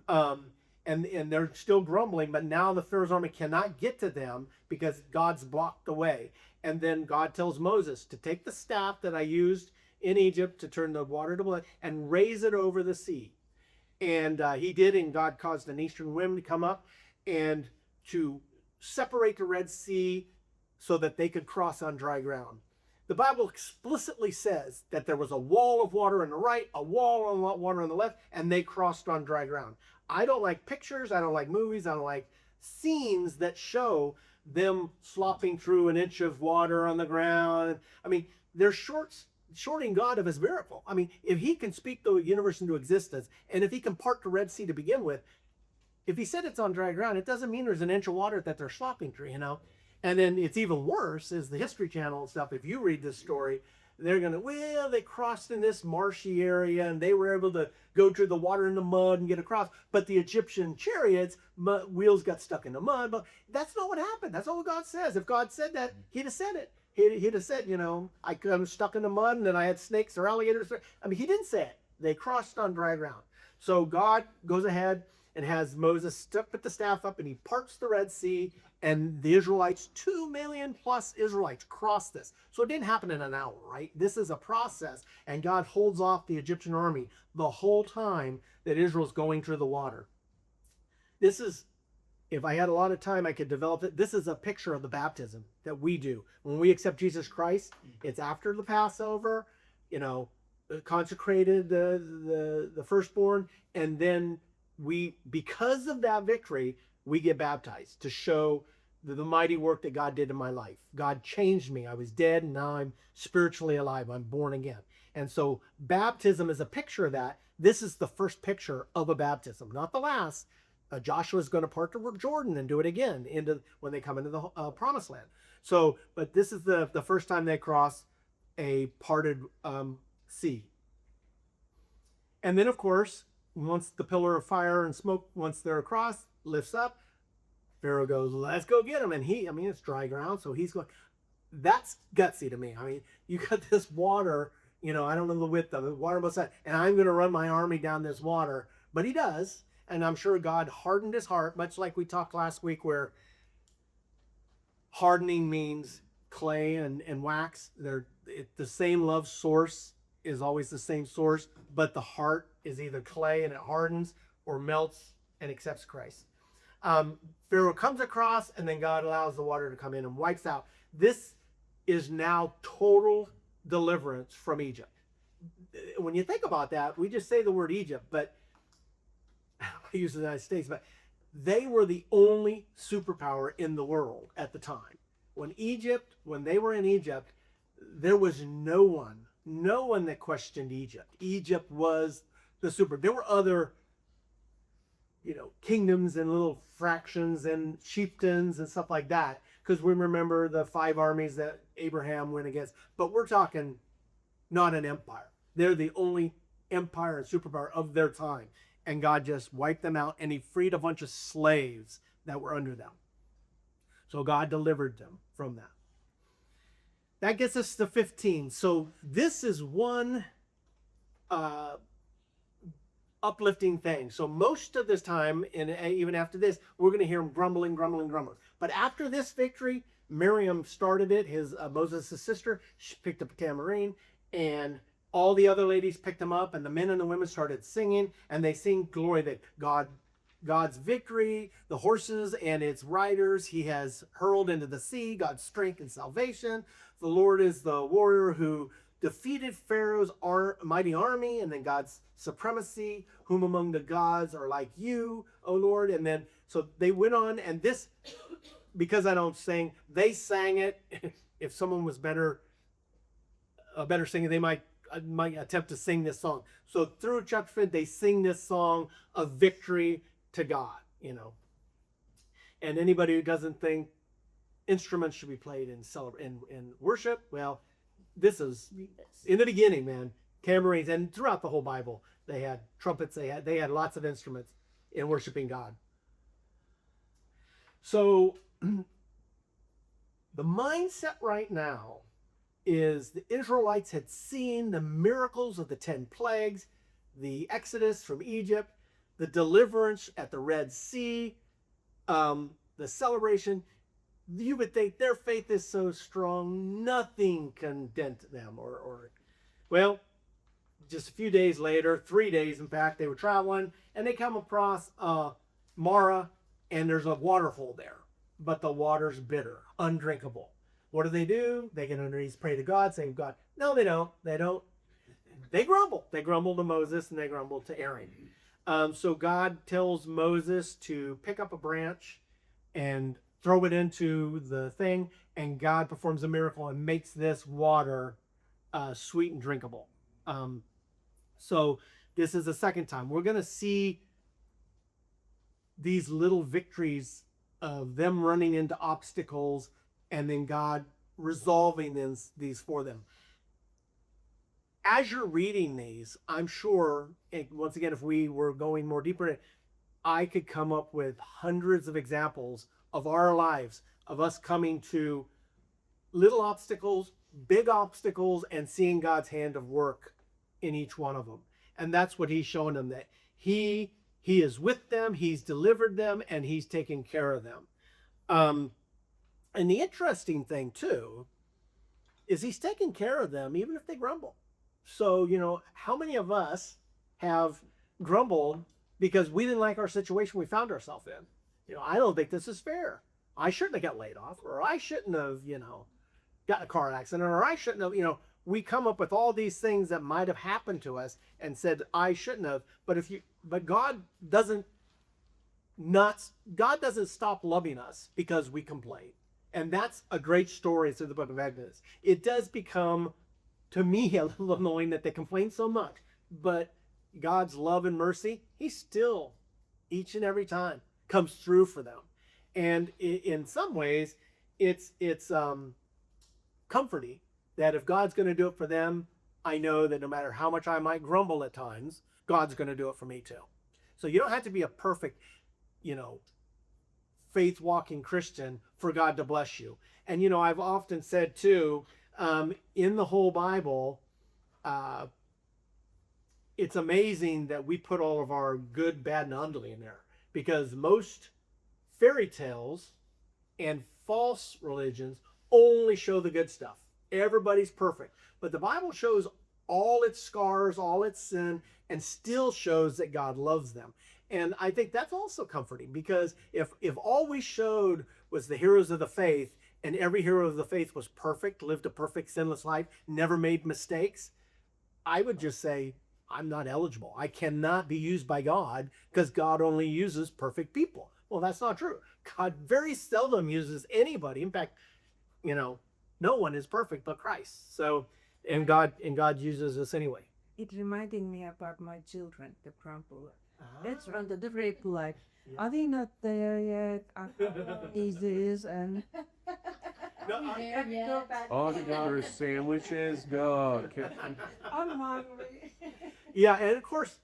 Speaker 1: And they're still grumbling, but now the Pharaoh's army cannot get to them because God's blocked the way. And then God tells Moses to take the staff that I used in Egypt to turn the water to blood and raise it over the sea. And he did, and God caused an eastern wind to come up and to separate the Red Sea so that they could cross on dry ground. The Bible explicitly says that there was a wall of water on the right, a wall of water on the left, and they crossed on dry ground. I don't like pictures, I don't like movies, I don't like scenes that show them slopping through an inch of water on the ground. I mean, they're shorting God of his miracle. I mean, if he can speak the universe into existence, and if he can part the Red Sea to begin with, if he said it's on dry ground, it doesn't mean there's an inch of water that they're slopping through, And then it's even worse is the History Channel and stuff. If you read this story, they're going to, they crossed in this marshy area and they were able to go through the water and the mud and get across. But the Egyptian chariots, wheels got stuck in the mud. But that's not what happened. That's not what God says. If God said that, he'd have said it. He'd have said, I'm stuck in the mud and then I had snakes or alligators. I mean, he didn't say it. They crossed on dry ground. So God goes ahead and has Moses put the staff up and he parts the Red Sea, and the Israelites, 2 million plus Israelites, cross this. So it didn't happen in an hour, right? This is a process, and God holds off the Egyptian army the whole time that Israel's going through the water. This is, if I had a lot of time, I could develop it. This is a picture of the baptism that we do. When we accept Jesus Christ, it's after the Passover, consecrated the firstborn, and then because of that victory, we get baptized to show the mighty work that God did in my life. God changed me. I was dead, and now I'm spiritually alive. I'm born again. And so baptism is a picture of that. This is the first picture of a baptism, not the last. Joshua's going to part the Jordan and do it again when they come into the promised land. So, but this is the first time they cross a parted sea. And then, of course, once the pillar of fire and smoke, once they're across, lifts up, Pharaoh goes, let's go get him. And it's dry ground, so he's going. That's gutsy to me. I mean, you got this water, I don't know the width of it, water both sides, and I'm going to run my army down this water. But he does, and I'm sure God hardened his heart, much like we talked last week, where hardening means clay and wax. The same love source is always the same source, but the heart is either clay and it hardens, or melts and accepts Christ. Pharaoh comes across, and then God allows the water to come in and wipes out. This is now total deliverance from Egypt. When you think about that, we just say the word Egypt, but I use the United States, but they were the only superpower in the world at the time. When they were in Egypt, there was no one that questioned Egypt. Egypt was the super. There were other kingdoms and little fractions and chieftains and stuff like that, because we remember the 5 armies that Abraham went against. But we're talking not an empire. They're the only empire and superpower of their time. And God just wiped them out, and he freed a bunch of slaves that were under them. So God delivered them from that. That gets us to 15. So this is one uplifting thing. So most of this time, and even after this, we're going to hear him grumbling. But after this victory, Miriam started it, Moses' sister. She picked up a tambourine, and all the other ladies picked them up, and the men and the women started singing, and they sing glory that God's victory, the horses and its riders, he has hurled into the sea, God's strength and salvation. The Lord is the warrior who defeated Pharaoh's mighty army, and then God's supremacy, whom among the gods are like you, O Lord. And then, so they went on, and this, because I don't sing, they sang it. If someone was a better singer, they might attempt to sing this song. So through chapter 5, they sing this song of victory to God, you know. And anybody who doesn't think instruments should be played in worship, well, this is in the beginning, man. Tambourines, and throughout the whole Bible, they had trumpets. They had lots of instruments in worshiping God. So the mindset right now is the Israelites had seen the miracles of the 10 plagues, the Exodus from Egypt, the deliverance at the Red Sea, the celebration. You would think their faith is so strong, nothing can dent them. Well, just a few days later, 3 days in fact, they were traveling, and they come across Mara, and there's a waterhole there, but the water's bitter, undrinkable. What do? They get on their knees, pray to God, saying, God, no, they don't. They grumble. They grumble to Moses, and they grumble to Aaron. So God tells Moses to pick up a branch and throw it into the thing, and God performs a miracle and makes this water sweet and drinkable. So this is the second time. We're going to see these little victories of them running into obstacles and then God resolving these for them. As you're reading these, I'm sure, and once again, if we were going more deeper in it, I could come up with hundreds of examples of our lives, of us coming to little obstacles, big obstacles, and seeing God's hand of work in each one of them. And that's what he's showing them, that he is with them, he's delivered them, and he's taken care of them. And the interesting thing too is he's taking care of them even if they grumble. So, you know, how many of us have grumbled because we didn't like our situation we found ourselves in? You know, I don't think this is fair. I shouldn't have got laid off, or I shouldn't have, you know, got in a car accident, or I shouldn't have, you know, we come up with all these things that might have happened to us and said, I shouldn't have. But God doesn't stop loving us because we complain. And that's a great story through the book of Exodus. It does become, to me, a little annoying that they complain so much, but God's love and mercy, he still, each and every time, comes through for them. And in some ways, it's comforting that if God's going to do it for them, I know that no matter how much I might grumble at times, God's going to do it for me too. So you don't have to be a perfect, you know, faith-walking Christian for God to bless you. And, you know, I've often said too, in the whole Bible, it's amazing that we put all of our good, bad, and ugly in there, because most fairy tales and false religions only show the good stuff. Everybody's perfect. But the Bible shows all its scars, all its sin, and still shows that God loves them. And I think that's also comforting, because if all we showed was the heroes of the faith, and every hero of the faith was perfect, lived a perfect, sinless life, never made mistakes, I would just say, I'm not eligible. I cannot be used by God, because God only uses perfect people. Well, that's not true. God very seldom uses anybody. In fact, you know, no one is perfect but Christ. So, and God uses us anyway.
Speaker 5: It reminded me about my children, the grumble. That's when they're very polite.
Speaker 1: Yeah.
Speaker 5: Are they not there yet? Is this and
Speaker 4: Order sandwiches, go.
Speaker 5: I'm hungry.
Speaker 1: Yeah, and of course,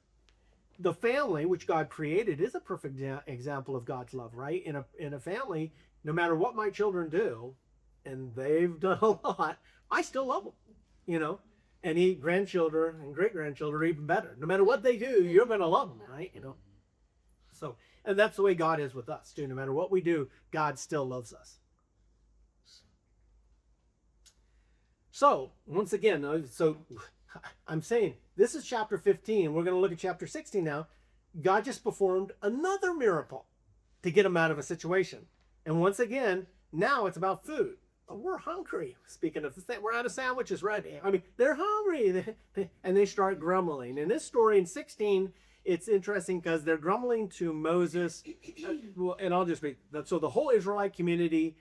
Speaker 1: the family which God created is a perfect example of God's love, right? In a family, no matter what my children do, and they've done a lot, I still love them, you know. And grandchildren and great-grandchildren are even better. No matter what they do, you're going to love them, right? You know. So, and that's the way God is with us too. No matter what we do, God still loves us. So, once again, I'm saying this is chapter 15. We're going to look at chapter 16 now. God just performed another miracle to get them out of a situation. And once again, now it's about food. "Oh, we're hungry." Speaking of the thing, we're out of sandwiches, right? I mean, they're hungry, and they start grumbling. In this story in 16, it's interesting because they're grumbling to Moses. Well, and I'll just read. So the whole Israelite community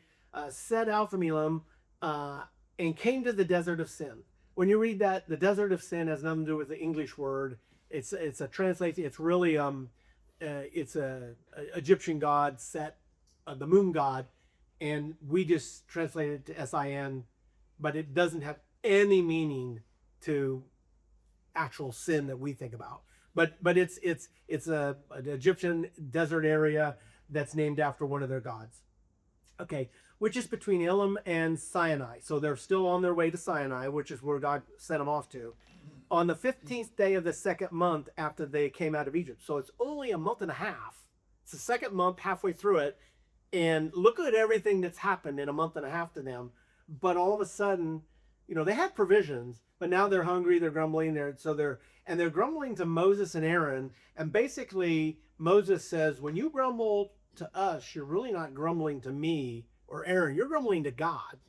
Speaker 1: set out from Elim and came to the desert of Sin. When you read that, the desert of Sin has nothing to do with the English word. It's a translation. It's really it's a Egyptian god Set, the moon god, and we just translate it to Sin, but it doesn't have any meaning to actual sin that we think about. But it's an Egyptian desert area that's named after one of their gods. Okay, which is between Elim and Sinai. So they're still on their way to Sinai, which is where God sent them off to. On the 15th day of the second month after they came out of Egypt. So it's only a month and a half. It's the second month, halfway through it. And look at everything that's happened in a month and a half to them. But all of a sudden, they had provisions, but now they're hungry, they're grumbling, they're grumbling to Moses and Aaron. And basically, Moses says, when you grumble to us, you're really not grumbling to me or Aaron, you're grumbling to God,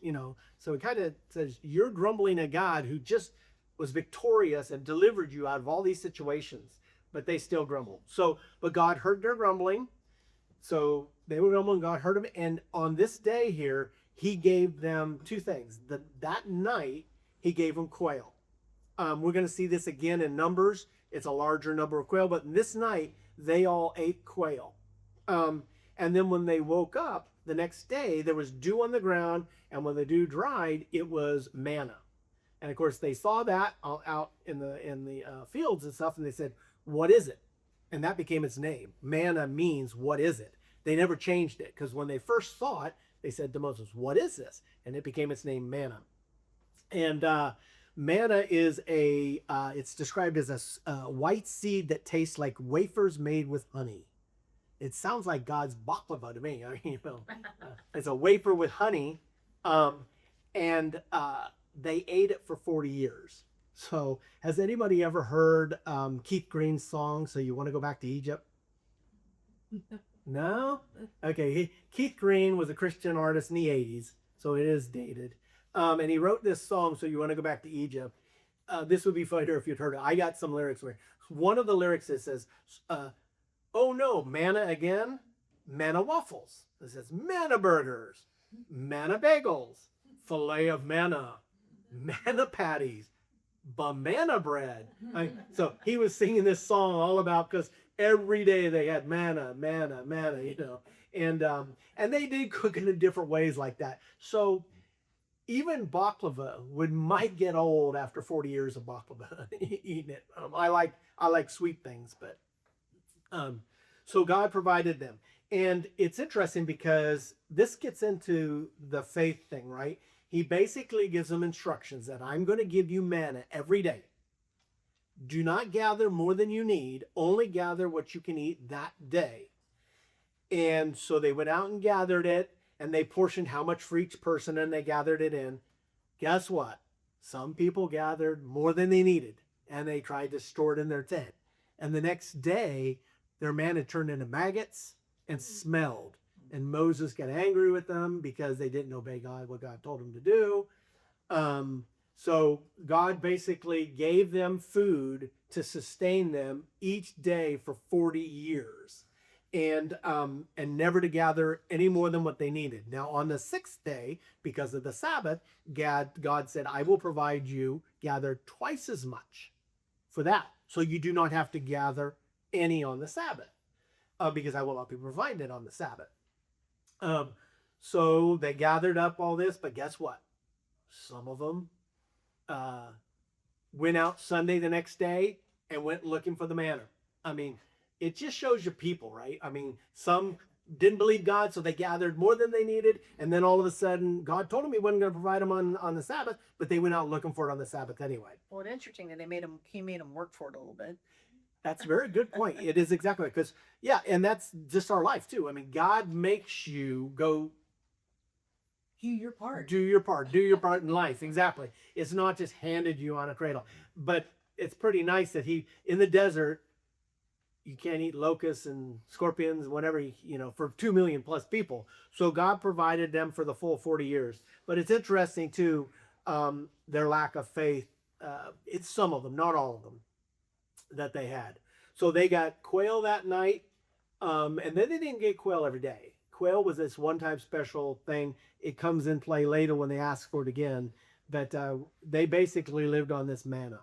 Speaker 1: So it kind of says, you're grumbling to God who just was victorious and delivered you out of all these situations, but they still grumbled. But God heard their grumbling. So they were grumbling, God heard them. And on this day here, he gave them two things. That night, he gave them quail. We're going to see this again in Numbers. It's a larger number of quail, but this night, they all ate quail. And then when they woke up the next day, there was dew on the ground, and when the dew dried, it was manna. And of course, they saw that out in the fields and stuff, and they said, "What is it?" And that became its name. Manna means "what is it?" They never changed it, because when they first saw it, they said to Moses, "What is this?" And it became its name, manna. And manna is it's described as a white seed that tastes like wafers made with honey. It sounds like God's baklava to me. It's a wafer with honey, and they ate it for 40 years. So has anybody ever heard Keith Green's song, So You Want to Go Back to Egypt? No? Okay, Keith Green was a Christian artist in the 80s, so it is dated. And he wrote this song, So You Want to Go Back to Egypt. This would be funnier if you'd heard it. I got some lyrics where one of the lyrics says, "Oh no, manna again? Manna waffles." It says, "Manna burgers, manna bagels, filet of manna, manna patties, banana bread." So he was singing this song all about, because every day they had manna, and they did cook it in different ways like that. So even baklava might get old after 40 years of baklava eating it. I like sweet things, but so God provided them. And it's interesting because this gets into the faith thing, right? He basically gives them instructions that I'm going to give you manna every day. Do not gather more than you need. Only gather what you can eat that day. And so they went out and gathered it, and they portioned how much for each person, and they gathered it in. Guess what? Some people gathered more than they needed, and they tried to store it in their tent. And the next day, their manna turned into maggots and smelled. And Moses got angry with them because they didn't obey God, what God told them to do. So God basically gave them food to sustain them each day for 40 years, and never to gather any more than what they needed. Now on the sixth day, because of the Sabbath, God said, "I will provide you, gather twice as much for that. So you do not have to gather any on the Sabbath, because I will not be provided on the Sabbath." So they gathered up all this, but guess what? Some of them went out Sunday the next day and went looking for the manna. I mean, it just shows you people, right? I mean, some didn't believe God, so they gathered more than they needed, and then all of a sudden, God told them he wasn't going to provide them on the Sabbath, but they went out looking for it on the Sabbath anyway.
Speaker 2: Well, it's interesting that he made him work for it a little bit.
Speaker 1: That's a very good point. It is exactly, because, yeah, and that's just our life too. I mean, God makes you go
Speaker 2: Do your part.
Speaker 1: do your part in life. Exactly. It's not just handed you on a cradle. But it's pretty nice that in the desert, you can't eat locusts and scorpions, whatever, for 2 million plus people. So God provided them for the full 40 years. But it's interesting too, their lack of faith. It's some of them, not all of them, that they had. So they got quail that night, and then they didn't get quail every day. Quail was this one-time special thing. It comes in play later when they ask for it again. But they basically lived on this manna.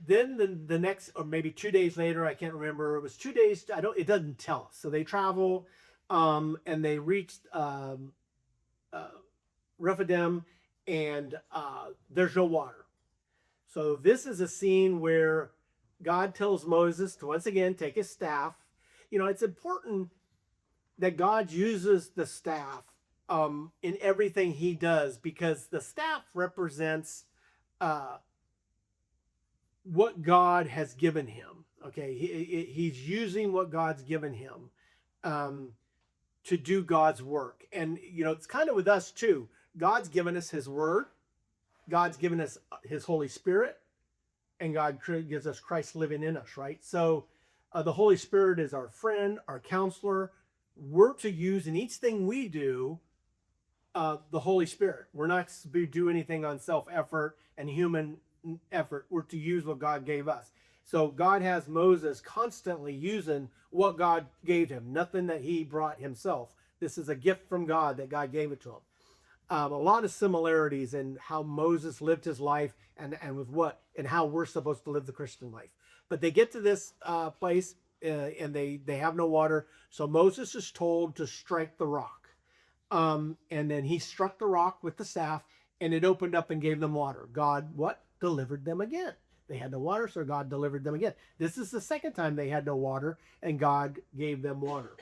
Speaker 1: Then the next, or maybe 2 days later, I can't remember. It was 2 days. It doesn't tell us. So they travel, and they reached Rephidim, and there's no water. So this is a scene where God tells Moses to once again take his staff. It's important that God uses the staff in everything he does, because the staff represents what God has given him. Okay, he's using what God's given him to do God's work. And it's kind of with us too. God's given us his word, God's given us his Holy Spirit, and God gives us Christ living in us, right? So the Holy Spirit is our friend, our counselor. We're to use in each thing we do the Holy Spirit. We're not to do anything on self-effort and human effort. We're to use what God gave us. So God has Moses constantly using what God gave him, nothing that he brought himself. This is a gift from God that God gave it to him. A lot of similarities in how Moses lived his life and with what and how we're supposed to live the Christian life. But they get to this place and they have no water. So Moses is told to strike the rock. And then he struck the rock with the staff, and it opened up and gave them water. God, what? Delivered them again. They had no water, so God delivered them again. This is the second time they had no water, and God gave them water.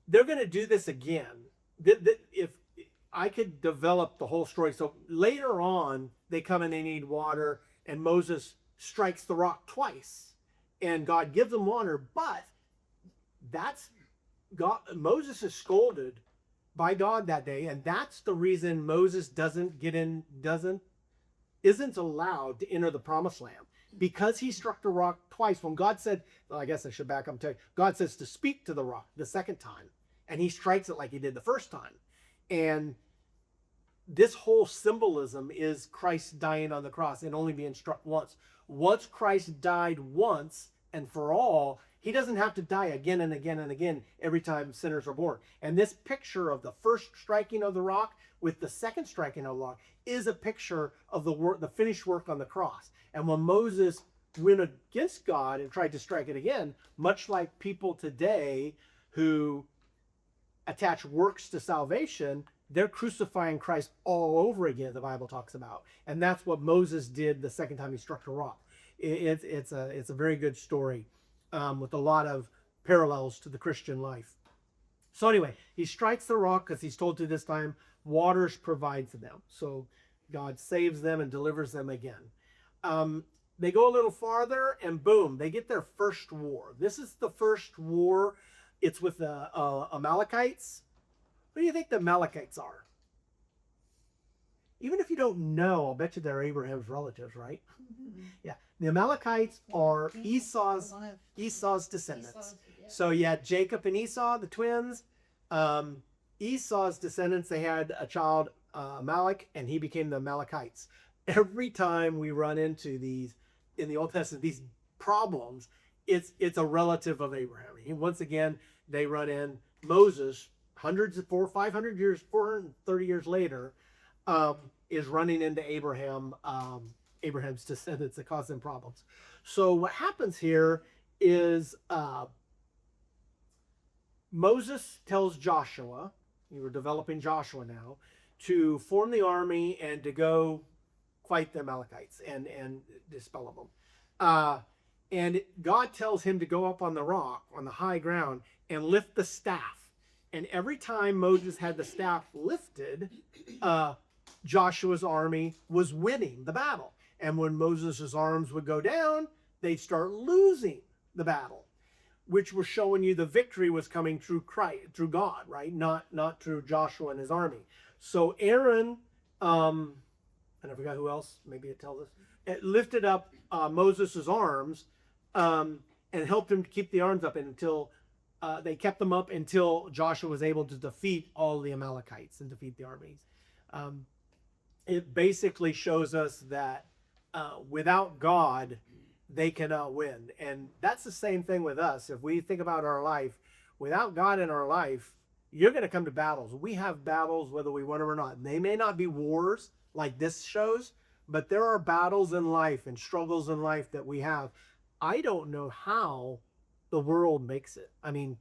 Speaker 1: They're going to do this again. If I could develop the whole story. So later on, they come and they need water, and Moses strikes the rock twice, and God gives them water. But that's God. Moses is scolded by God that day, and that's the reason Moses isn't allowed to enter the promised land, because he struck the rock twice. When God said, well, I guess I should back up and tell you, God says to speak to the rock the second time, and he strikes it like he did the first time. And this whole symbolism is Christ dying on the cross and only being struck once. Once Christ died once and for all, he doesn't have to die again and again and again every time sinners are born. And this picture of the first striking of the rock with the second striking of the rock is a picture of the finished work on the cross. And when Moses went against God and tried to strike it again, much like people today who attach works to salvation, they're crucifying Christ all over again, the Bible talks about. And that's what Moses did the second time he struck the rock. It's a very good story with a lot of parallels to the Christian life. So anyway, he strikes the rock because he's told to this time, waters provide for them. So God saves them and delivers them again. They go a little farther and boom, they get their first war. This is the first war. It's with the Amalekites. What do you think the Amalekites are? Even if you don't know, I'll bet you they're Abraham's relatives, right? Mm-hmm. Yeah. The Amalekites are Esau's descendants. So you had Jacob and Esau, the twins. Esau's descendants, they had a child, Amalek, and he became the Amalekites. Every time we run into these in the Old Testament, these problems, it's a relative of Abraham. Once again, they run in Moses, 500 years, 430 years later, is running into Abraham's descendants that cause them problems. So what happens here is Moses tells Joshua, we're developing Joshua now, to form the army and to go fight the Amalekites and dispel them. And God tells him to go up on the rock, on the high ground, and lift the staff. And every time Moses had the staff lifted, Joshua's army was winning the battle. And when Moses' arms would go down, they'd start losing the battle, which was showing you the victory was coming through Christ, through God, right? Not through Joshua and his army. So Aaron, I and I forgot who else, maybe it tells us, it lifted up Moses' arms and helped him to keep the arms up until they kept them up until Joshua was able to defeat all the Amalekites and defeat the armies. It basically shows us that without God, they cannot win. And that's the same thing with us. If we think about our life, without God in our life, you're going to come to battles. We have battles whether we want them or not. They may not be wars like this shows, but there are battles in life and struggles in life that we have. I don't know how the world makes it. I mean,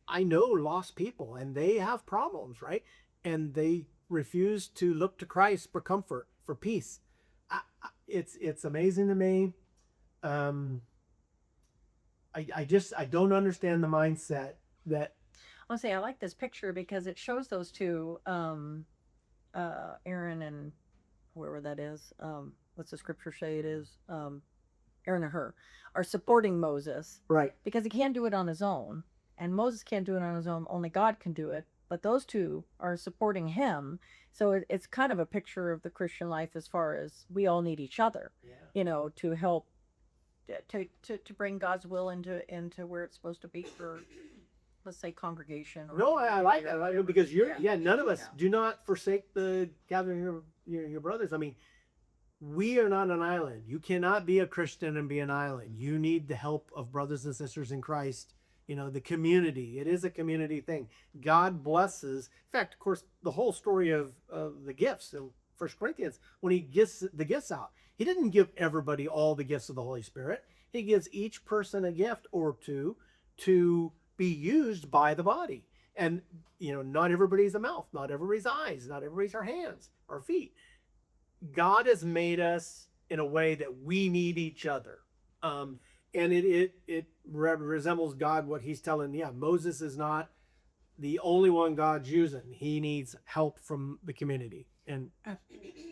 Speaker 1: I know lost people and they have problems, right? And they refuse to look to Christ for comfort, for peace. It's amazing to me. I don't understand the mindset that.
Speaker 2: I'll say I like this picture because it shows those two, Aaron and whoever that is. What's the scripture say it is? Aaron and Hur are supporting Moses,
Speaker 1: Right.
Speaker 2: because he can't do it on his own, and Moses can't do it on his own. Only God can do it. But those two are supporting him. So it's kind of a picture of the Christian life as far as we all need each other,
Speaker 1: Yeah.
Speaker 2: to help to bring God's will into where it's supposed to be for, let's say, congregation.
Speaker 1: No, I like that. I like it because none of us
Speaker 2: Yeah.
Speaker 1: do not forsake the gathering of your brothers. I mean, we are not an island. You cannot be a Christian and be an island. You need the help of brothers and sisters in Christ. The community. It is a community thing. God blesses. In fact, of course, the whole story of the gifts in 1 Corinthians, when he gives the gifts out, he didn't give everybody all the gifts of the Holy Spirit. He gives each person a gift or two to be used by the body. And, not everybody's a mouth, not everybody's eyes, not everybody's our hands, our feet. God has made us in a way that we need each other. And it resembles God, what he's telling. Yeah, Moses is not the only one God's using. He needs help from the community. And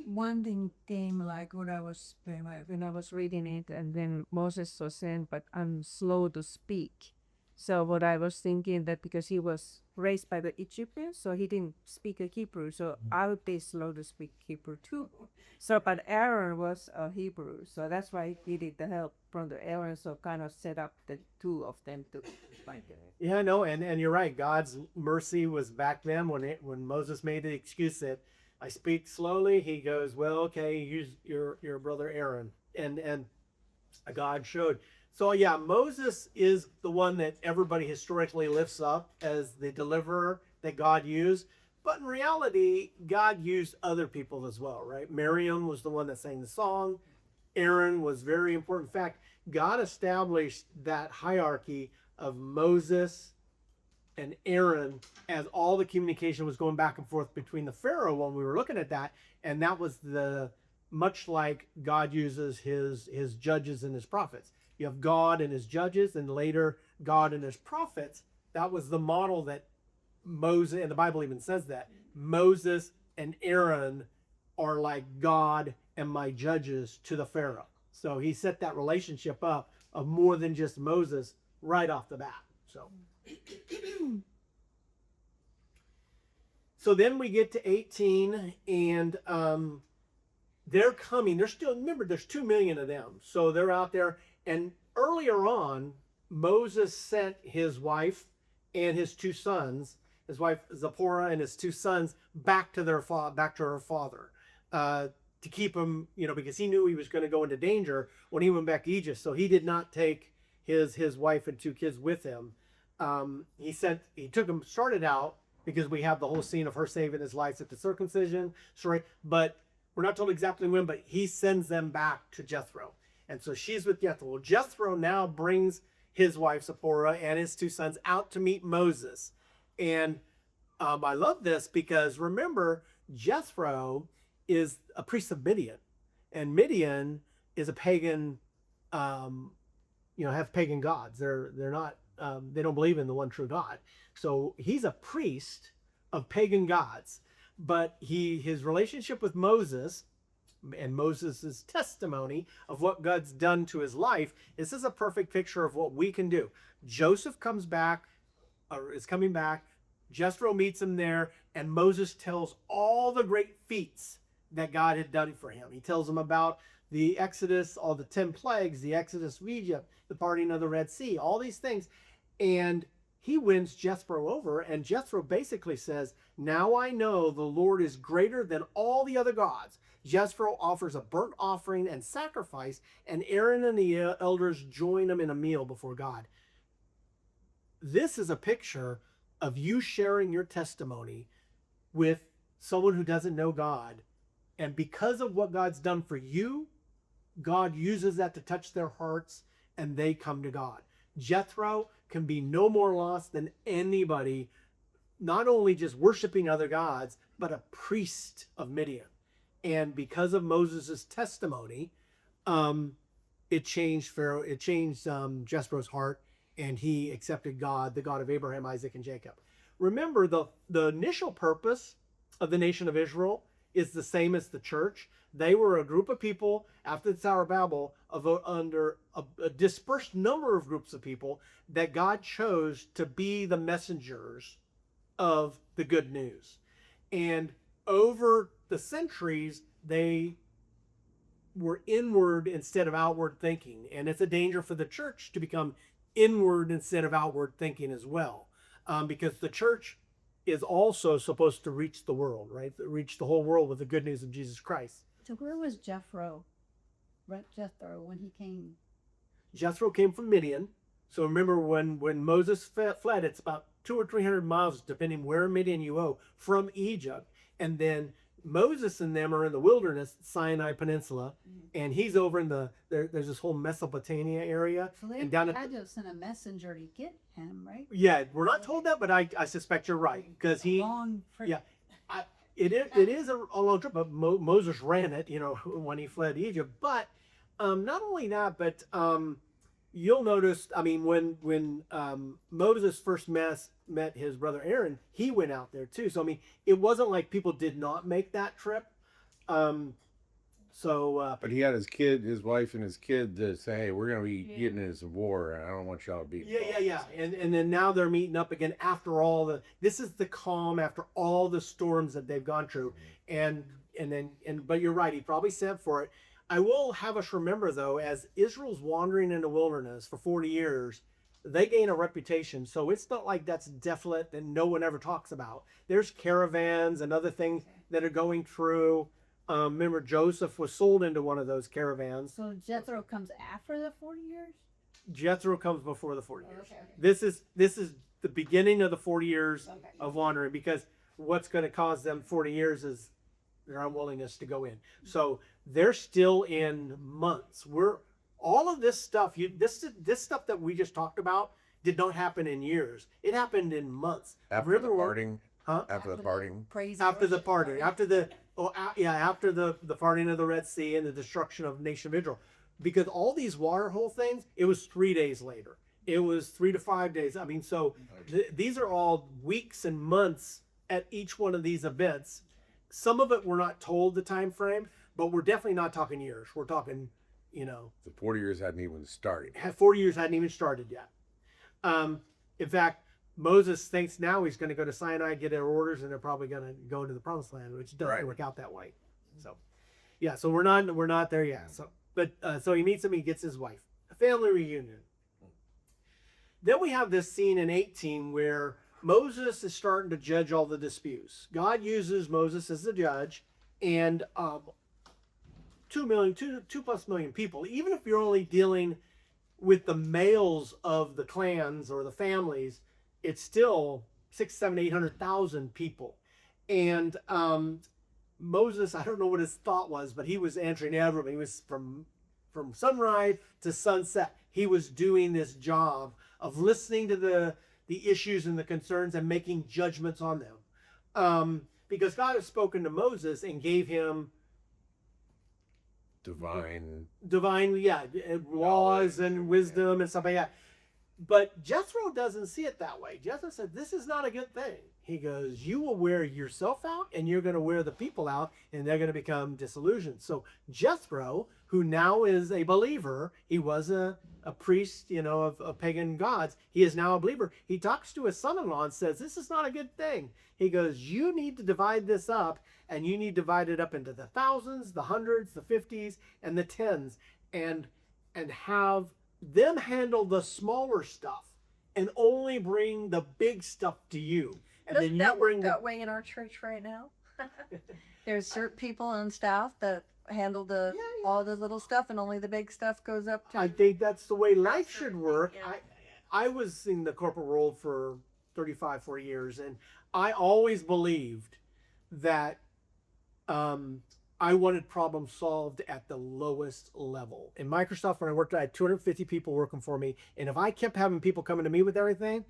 Speaker 5: One thing came like when I was reading it, and then Moses was saying, "But I'm slow to speak." So what I was thinking that because he was raised by the Egyptians, so he didn't speak a Hebrew. So I would be slow to speak Hebrew too. So, but Aaron was a Hebrew, so that's why he needed the help from the Aaron. So kind of set up the two of them to find it.
Speaker 1: yeah, no, and you're right. God's mercy was back then when Moses made the excuse that I speak slowly. He goes, well, okay, use your brother Aaron, and God showed. So yeah, Moses is the one that everybody historically lifts up as the deliverer that God used. But in reality, God used other people as well, right? Miriam was the one that sang the song. Aaron was very important. In fact, God established that hierarchy of Moses and Aaron as all the communication was going back and forth between the Pharaoh when we were looking at that. And that was much like God uses his judges and his prophets. You have God and his judges, and later God and his prophets. That was the model that Moses, and the Bible even says that Moses and Aaron are like God and my judges to the Pharaoh. So he set that relationship up of more than just Moses right off the bat. So then we get to 18, and they're coming. They're still, remember, there's 2 million of them. So they're out there. And earlier on, Moses sent his wife and his 2 sons, his wife Zipporah and his 2 sons, back to her father, to keep him, because he knew he was going to go into danger when he went back to Egypt. So he did not take his wife and 2 kids with him. He took them, started out, because we have the whole scene of her saving his life at the circumcision story, but we're not told exactly when, but he sends them back to Jethro. And so she's with Jethro. Well, Jethro now brings his wife Zipporah and his 2 sons out to meet Moses. And I love this because, remember, Jethro is a priest of Midian. And Midian is a pagan, have pagan gods. They're not, they don't believe in the one true God. So he's a priest of pagan gods. But his relationship with Moses and Moses' testimony of what God's done to his life, this is a perfect picture of what we can do. Joseph comes back, or is coming back. Jethro meets him there, and Moses tells all the great feats that God had done for him. He tells them about the Exodus, all the 10 plagues, the Exodus of Egypt, the parting of the Red Sea, all these things. And he wins Jethro over, and Jethro basically says, now I know the Lord is greater than all the other gods. Jethro offers a burnt offering and sacrifice, and Aaron and the elders join him in a meal before God. This is a picture of you sharing your testimony with someone who doesn't know God. And because of what God's done for you, God uses that to touch their hearts and they come to God. Jethro can be no more lost than anybody, not only just worshiping other gods, but a priest of Midian. And because of Moses' testimony, it changed Jethro's heart, and he accepted God, the God of Abraham, Isaac, and Jacob. Remember, the initial purpose of the nation of Israel is the same as the church. They were a group of people after the Tower of Babel under a dispersed number of groups of people that God chose to be the messengers of the good news. And over the centuries, they were inward instead of outward thinking. And it's a danger for the church to become inward instead of outward thinking as well. Because the church is also supposed to reach the world, right? Reach the whole world with the good news of Jesus Christ.
Speaker 3: So where was Jethro when he came?
Speaker 1: Jethro came from Midian. So remember when Moses fled, it's about 200 or 300 miles, depending where in Midian you go, from Egypt. And then Moses and them are in the wilderness, Sinai Peninsula, and he's over in there's this whole Mesopotamia area.
Speaker 3: So they
Speaker 1: and down
Speaker 3: had to send a messenger to get him, right?
Speaker 1: Yeah, we're not told that, but I suspect you're right, because it is a long trip, but Moses ran it, when he fled Egypt. But not only that, but you'll notice, when Moses first met his brother Aaron, he went out there too. So it wasn't like people did not make that trip. But
Speaker 4: he had his wife and his kid to say, hey, we're going to be getting into some war, and I don't want y'all to be involved.
Speaker 1: Yeah. And then now they're meeting up again after this is the calm after all the storms that they've gone through. But you're right, he probably sent for it. I will have us remember, though, as Israel's wandering in the wilderness for 40 years, they gain a reputation. So it's not like that's desolate that no one ever talks about. There's caravans and other things that are going through. Remember, Joseph was sold into one of those caravans.
Speaker 3: So Jethro comes after the 40 years?
Speaker 1: Jethro comes before the 40 years.
Speaker 3: Okay.
Speaker 1: This is the beginning of the 40 years of wandering, because what's going to cause them 40 years is their unwillingness to go in. So they're still in months. All of this stuff, this stuff that we just talked about did not happen in years. It happened in months.
Speaker 4: After the parting.
Speaker 1: Huh?
Speaker 4: After the parting.
Speaker 3: Praise
Speaker 1: After the
Speaker 3: worship,
Speaker 1: parting,
Speaker 3: right?
Speaker 1: after the parting of the Red Sea and the destruction of the nation of Israel, because all these water hole things, it was 3 days later. It was 3 to 5 days. These are all weeks and months at each one of these events. Some of it we're not told the time frame, but we're definitely not talking years. We're talking,
Speaker 4: The 40 years hadn't even started.
Speaker 1: 40 years hadn't even started yet. In fact, Moses thinks now he's going to go to Sinai, get their orders, and they're probably going to go to the Promised Land, which doesn't work out that way. So, yeah, so we're not there yet. So he meets him, he gets his wife, a family reunion. Then we have this scene in 18 where Moses is starting to judge all the disputes. God uses Moses as the judge, and 2+ million people. Even if you're only dealing with the males of the clans or the families, it's still 600,000, 700,000, 800,000 people. And Moses, I don't know what his thought was, but he was answering everyone. He was from sunrise to sunset. He was doing this job of listening to the issues and the concerns and making judgments on them. Because God has spoken to Moses and gave him
Speaker 4: Divine
Speaker 1: laws and wisdom and stuff like that. But Jethro doesn't see it that way. Jethro said, this is not a good thing. He goes, you will wear yourself out and you're going to wear the people out and they're going to become disillusioned. So Jethro, who now is a believer, he was a priest, of pagan gods. He is now a believer. He talks to his son-in-law and says, this is not a good thing. He goes, you need to divide this up, and you need to divide it up into the thousands, the hundreds, the 50s, and the tens, and have them handle the smaller stuff and only bring the big stuff to you. And
Speaker 2: Doesn't
Speaker 1: then you
Speaker 2: that
Speaker 1: bring
Speaker 2: work that way in our church right now? There's certain people on staff that handle all the little stuff, and only the big stuff goes up to.
Speaker 1: I think that's the way life should
Speaker 2: Certainly,
Speaker 1: work.
Speaker 2: yeah.
Speaker 1: I was in the corporate world for 35, 40 years, and I always believed that I wanted problems solved at the lowest level. In Microsoft, when I worked, I had 250 people working for me, and if I kept having people coming to me with everything,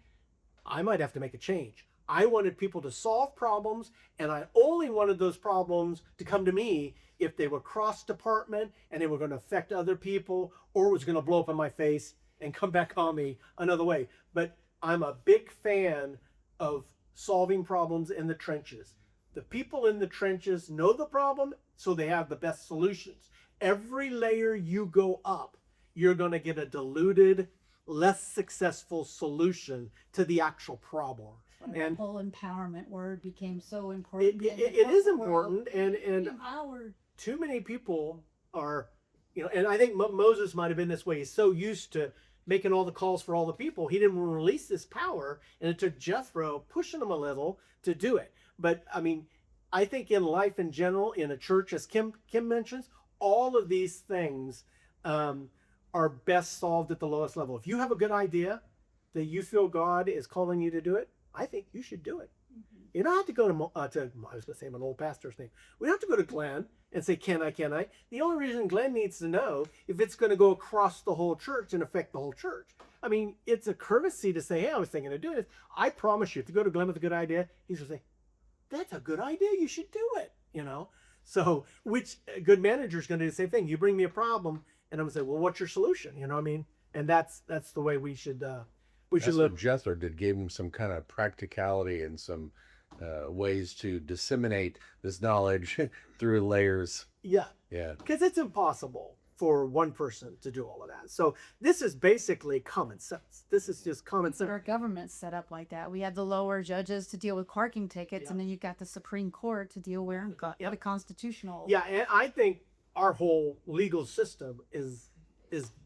Speaker 1: I might have to make a change. I wanted people to solve problems, and I only wanted those problems to come to me if they were cross-department and they were going to affect other people, or it was going to blow up in my face and come back on me another way. But I'm a big fan of solving problems in the trenches. The people in the trenches know the problem, so they have the best solutions. Every layer you go up, you're going to get a diluted, less successful solution to the actual problem. And
Speaker 3: the whole empowerment word became so important.
Speaker 1: it is important, and
Speaker 3: Empowered.
Speaker 1: too many people are, and I think Moses might have been this way. He's so used to making all the calls for all the people, he didn't want to release this power, and it took Jethro pushing him a little to do it. But I mean, I think in life in general, in a church, as Kim mentions, all of these things are best solved at the lowest level. If you have a good idea that you feel God is calling you to do it, I think you should do it. You don't have to go to I was going to say my old pastor's name. We don't have to go to Glenn and say, can I? The only reason Glenn needs to know if it's going to go across the whole church and affect the whole church. I mean, it's a courtesy to say, hey, I was thinking of doing this. I promise you, if you go to Glenn with a good idea, he's going to say, that's a good idea. You should do it, So, which a good manager is going to do the same thing. You bring me a problem, and I'm going to say, well, what's your solution? You know what I mean? And that's the way we should
Speaker 4: That's
Speaker 1: live.
Speaker 4: what Jethro did, gave him some kind of practicality and some ways to disseminate this knowledge through layers.
Speaker 1: Yeah.
Speaker 4: Yeah.
Speaker 1: Because it's impossible for one person to do all of that. So this is basically common sense. This is just common
Speaker 3: But
Speaker 1: sense.
Speaker 3: our government's set up like that. We have the lower judges to deal with parking tickets,
Speaker 1: Yeah.
Speaker 3: and then you've got the Supreme Court to deal with
Speaker 1: Yep.
Speaker 3: the constitutional.
Speaker 1: Yeah, and I think our whole legal system is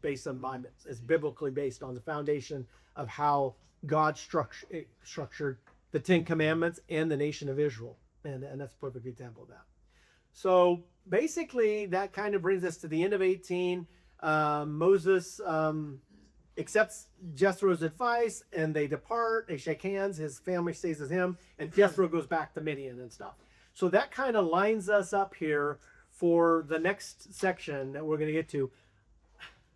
Speaker 1: based on Bible. It's biblically based on the foundation of how God structured the Ten Commandments and the nation of Israel. And that's a perfect example of that. So basically, that kind of brings us to the end of 18. Moses accepts Jethro's advice, and they depart. They shake hands. His family stays with him, and Jethro goes back to Midian and stuff. So that kind of lines us up here for the next section that we're going to get to.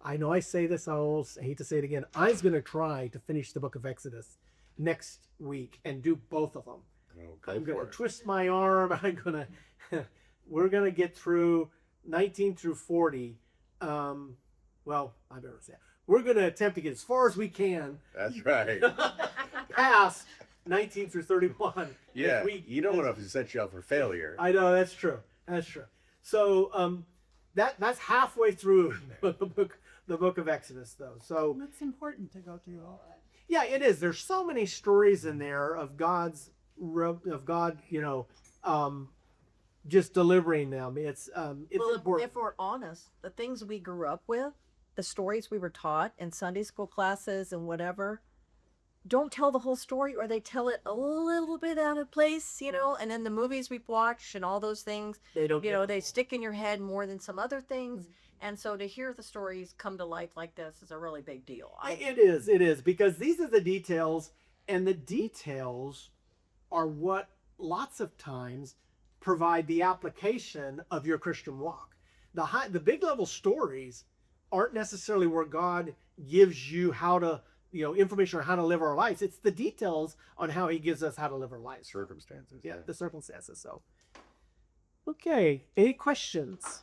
Speaker 1: I know I say this, I hate to say it again. I was going to try to finish the book of Exodus next week and do both of them. I'm going to twist my arm. We're going to get through 19 through 40. Well, I better say, we're going to attempt to get as far as we can
Speaker 4: That's right.
Speaker 1: past 19 through 31.
Speaker 4: Yeah. You don't want to set you up for failure.
Speaker 1: I know, that's true. That's true. So that's halfway through the book of Exodus, though. So
Speaker 3: It's important to go through all that.
Speaker 1: yeah, it is. There's so many stories in there of God, just delivering them. It's
Speaker 2: Well,
Speaker 1: important.
Speaker 2: if we're honest, the things we grew up with, the stories we were taught in Sunday school classes and whatever, don't tell the whole story, or they tell it a little bit out of place, and then the movies we've watched and all those things,
Speaker 1: They don't.
Speaker 2: they stick in your head more than some other things. And so to hear the stories come to life like this is a really big deal.
Speaker 1: It is because these are the details, and the details are what lots of times provide the application of your Christian walk. The big level stories aren't necessarily where God gives you how to, information on how to live our lives. It's the details on how He gives us how to live our lives.
Speaker 4: Circumstances.
Speaker 1: Yeah, the circumstances. So, okay, any questions?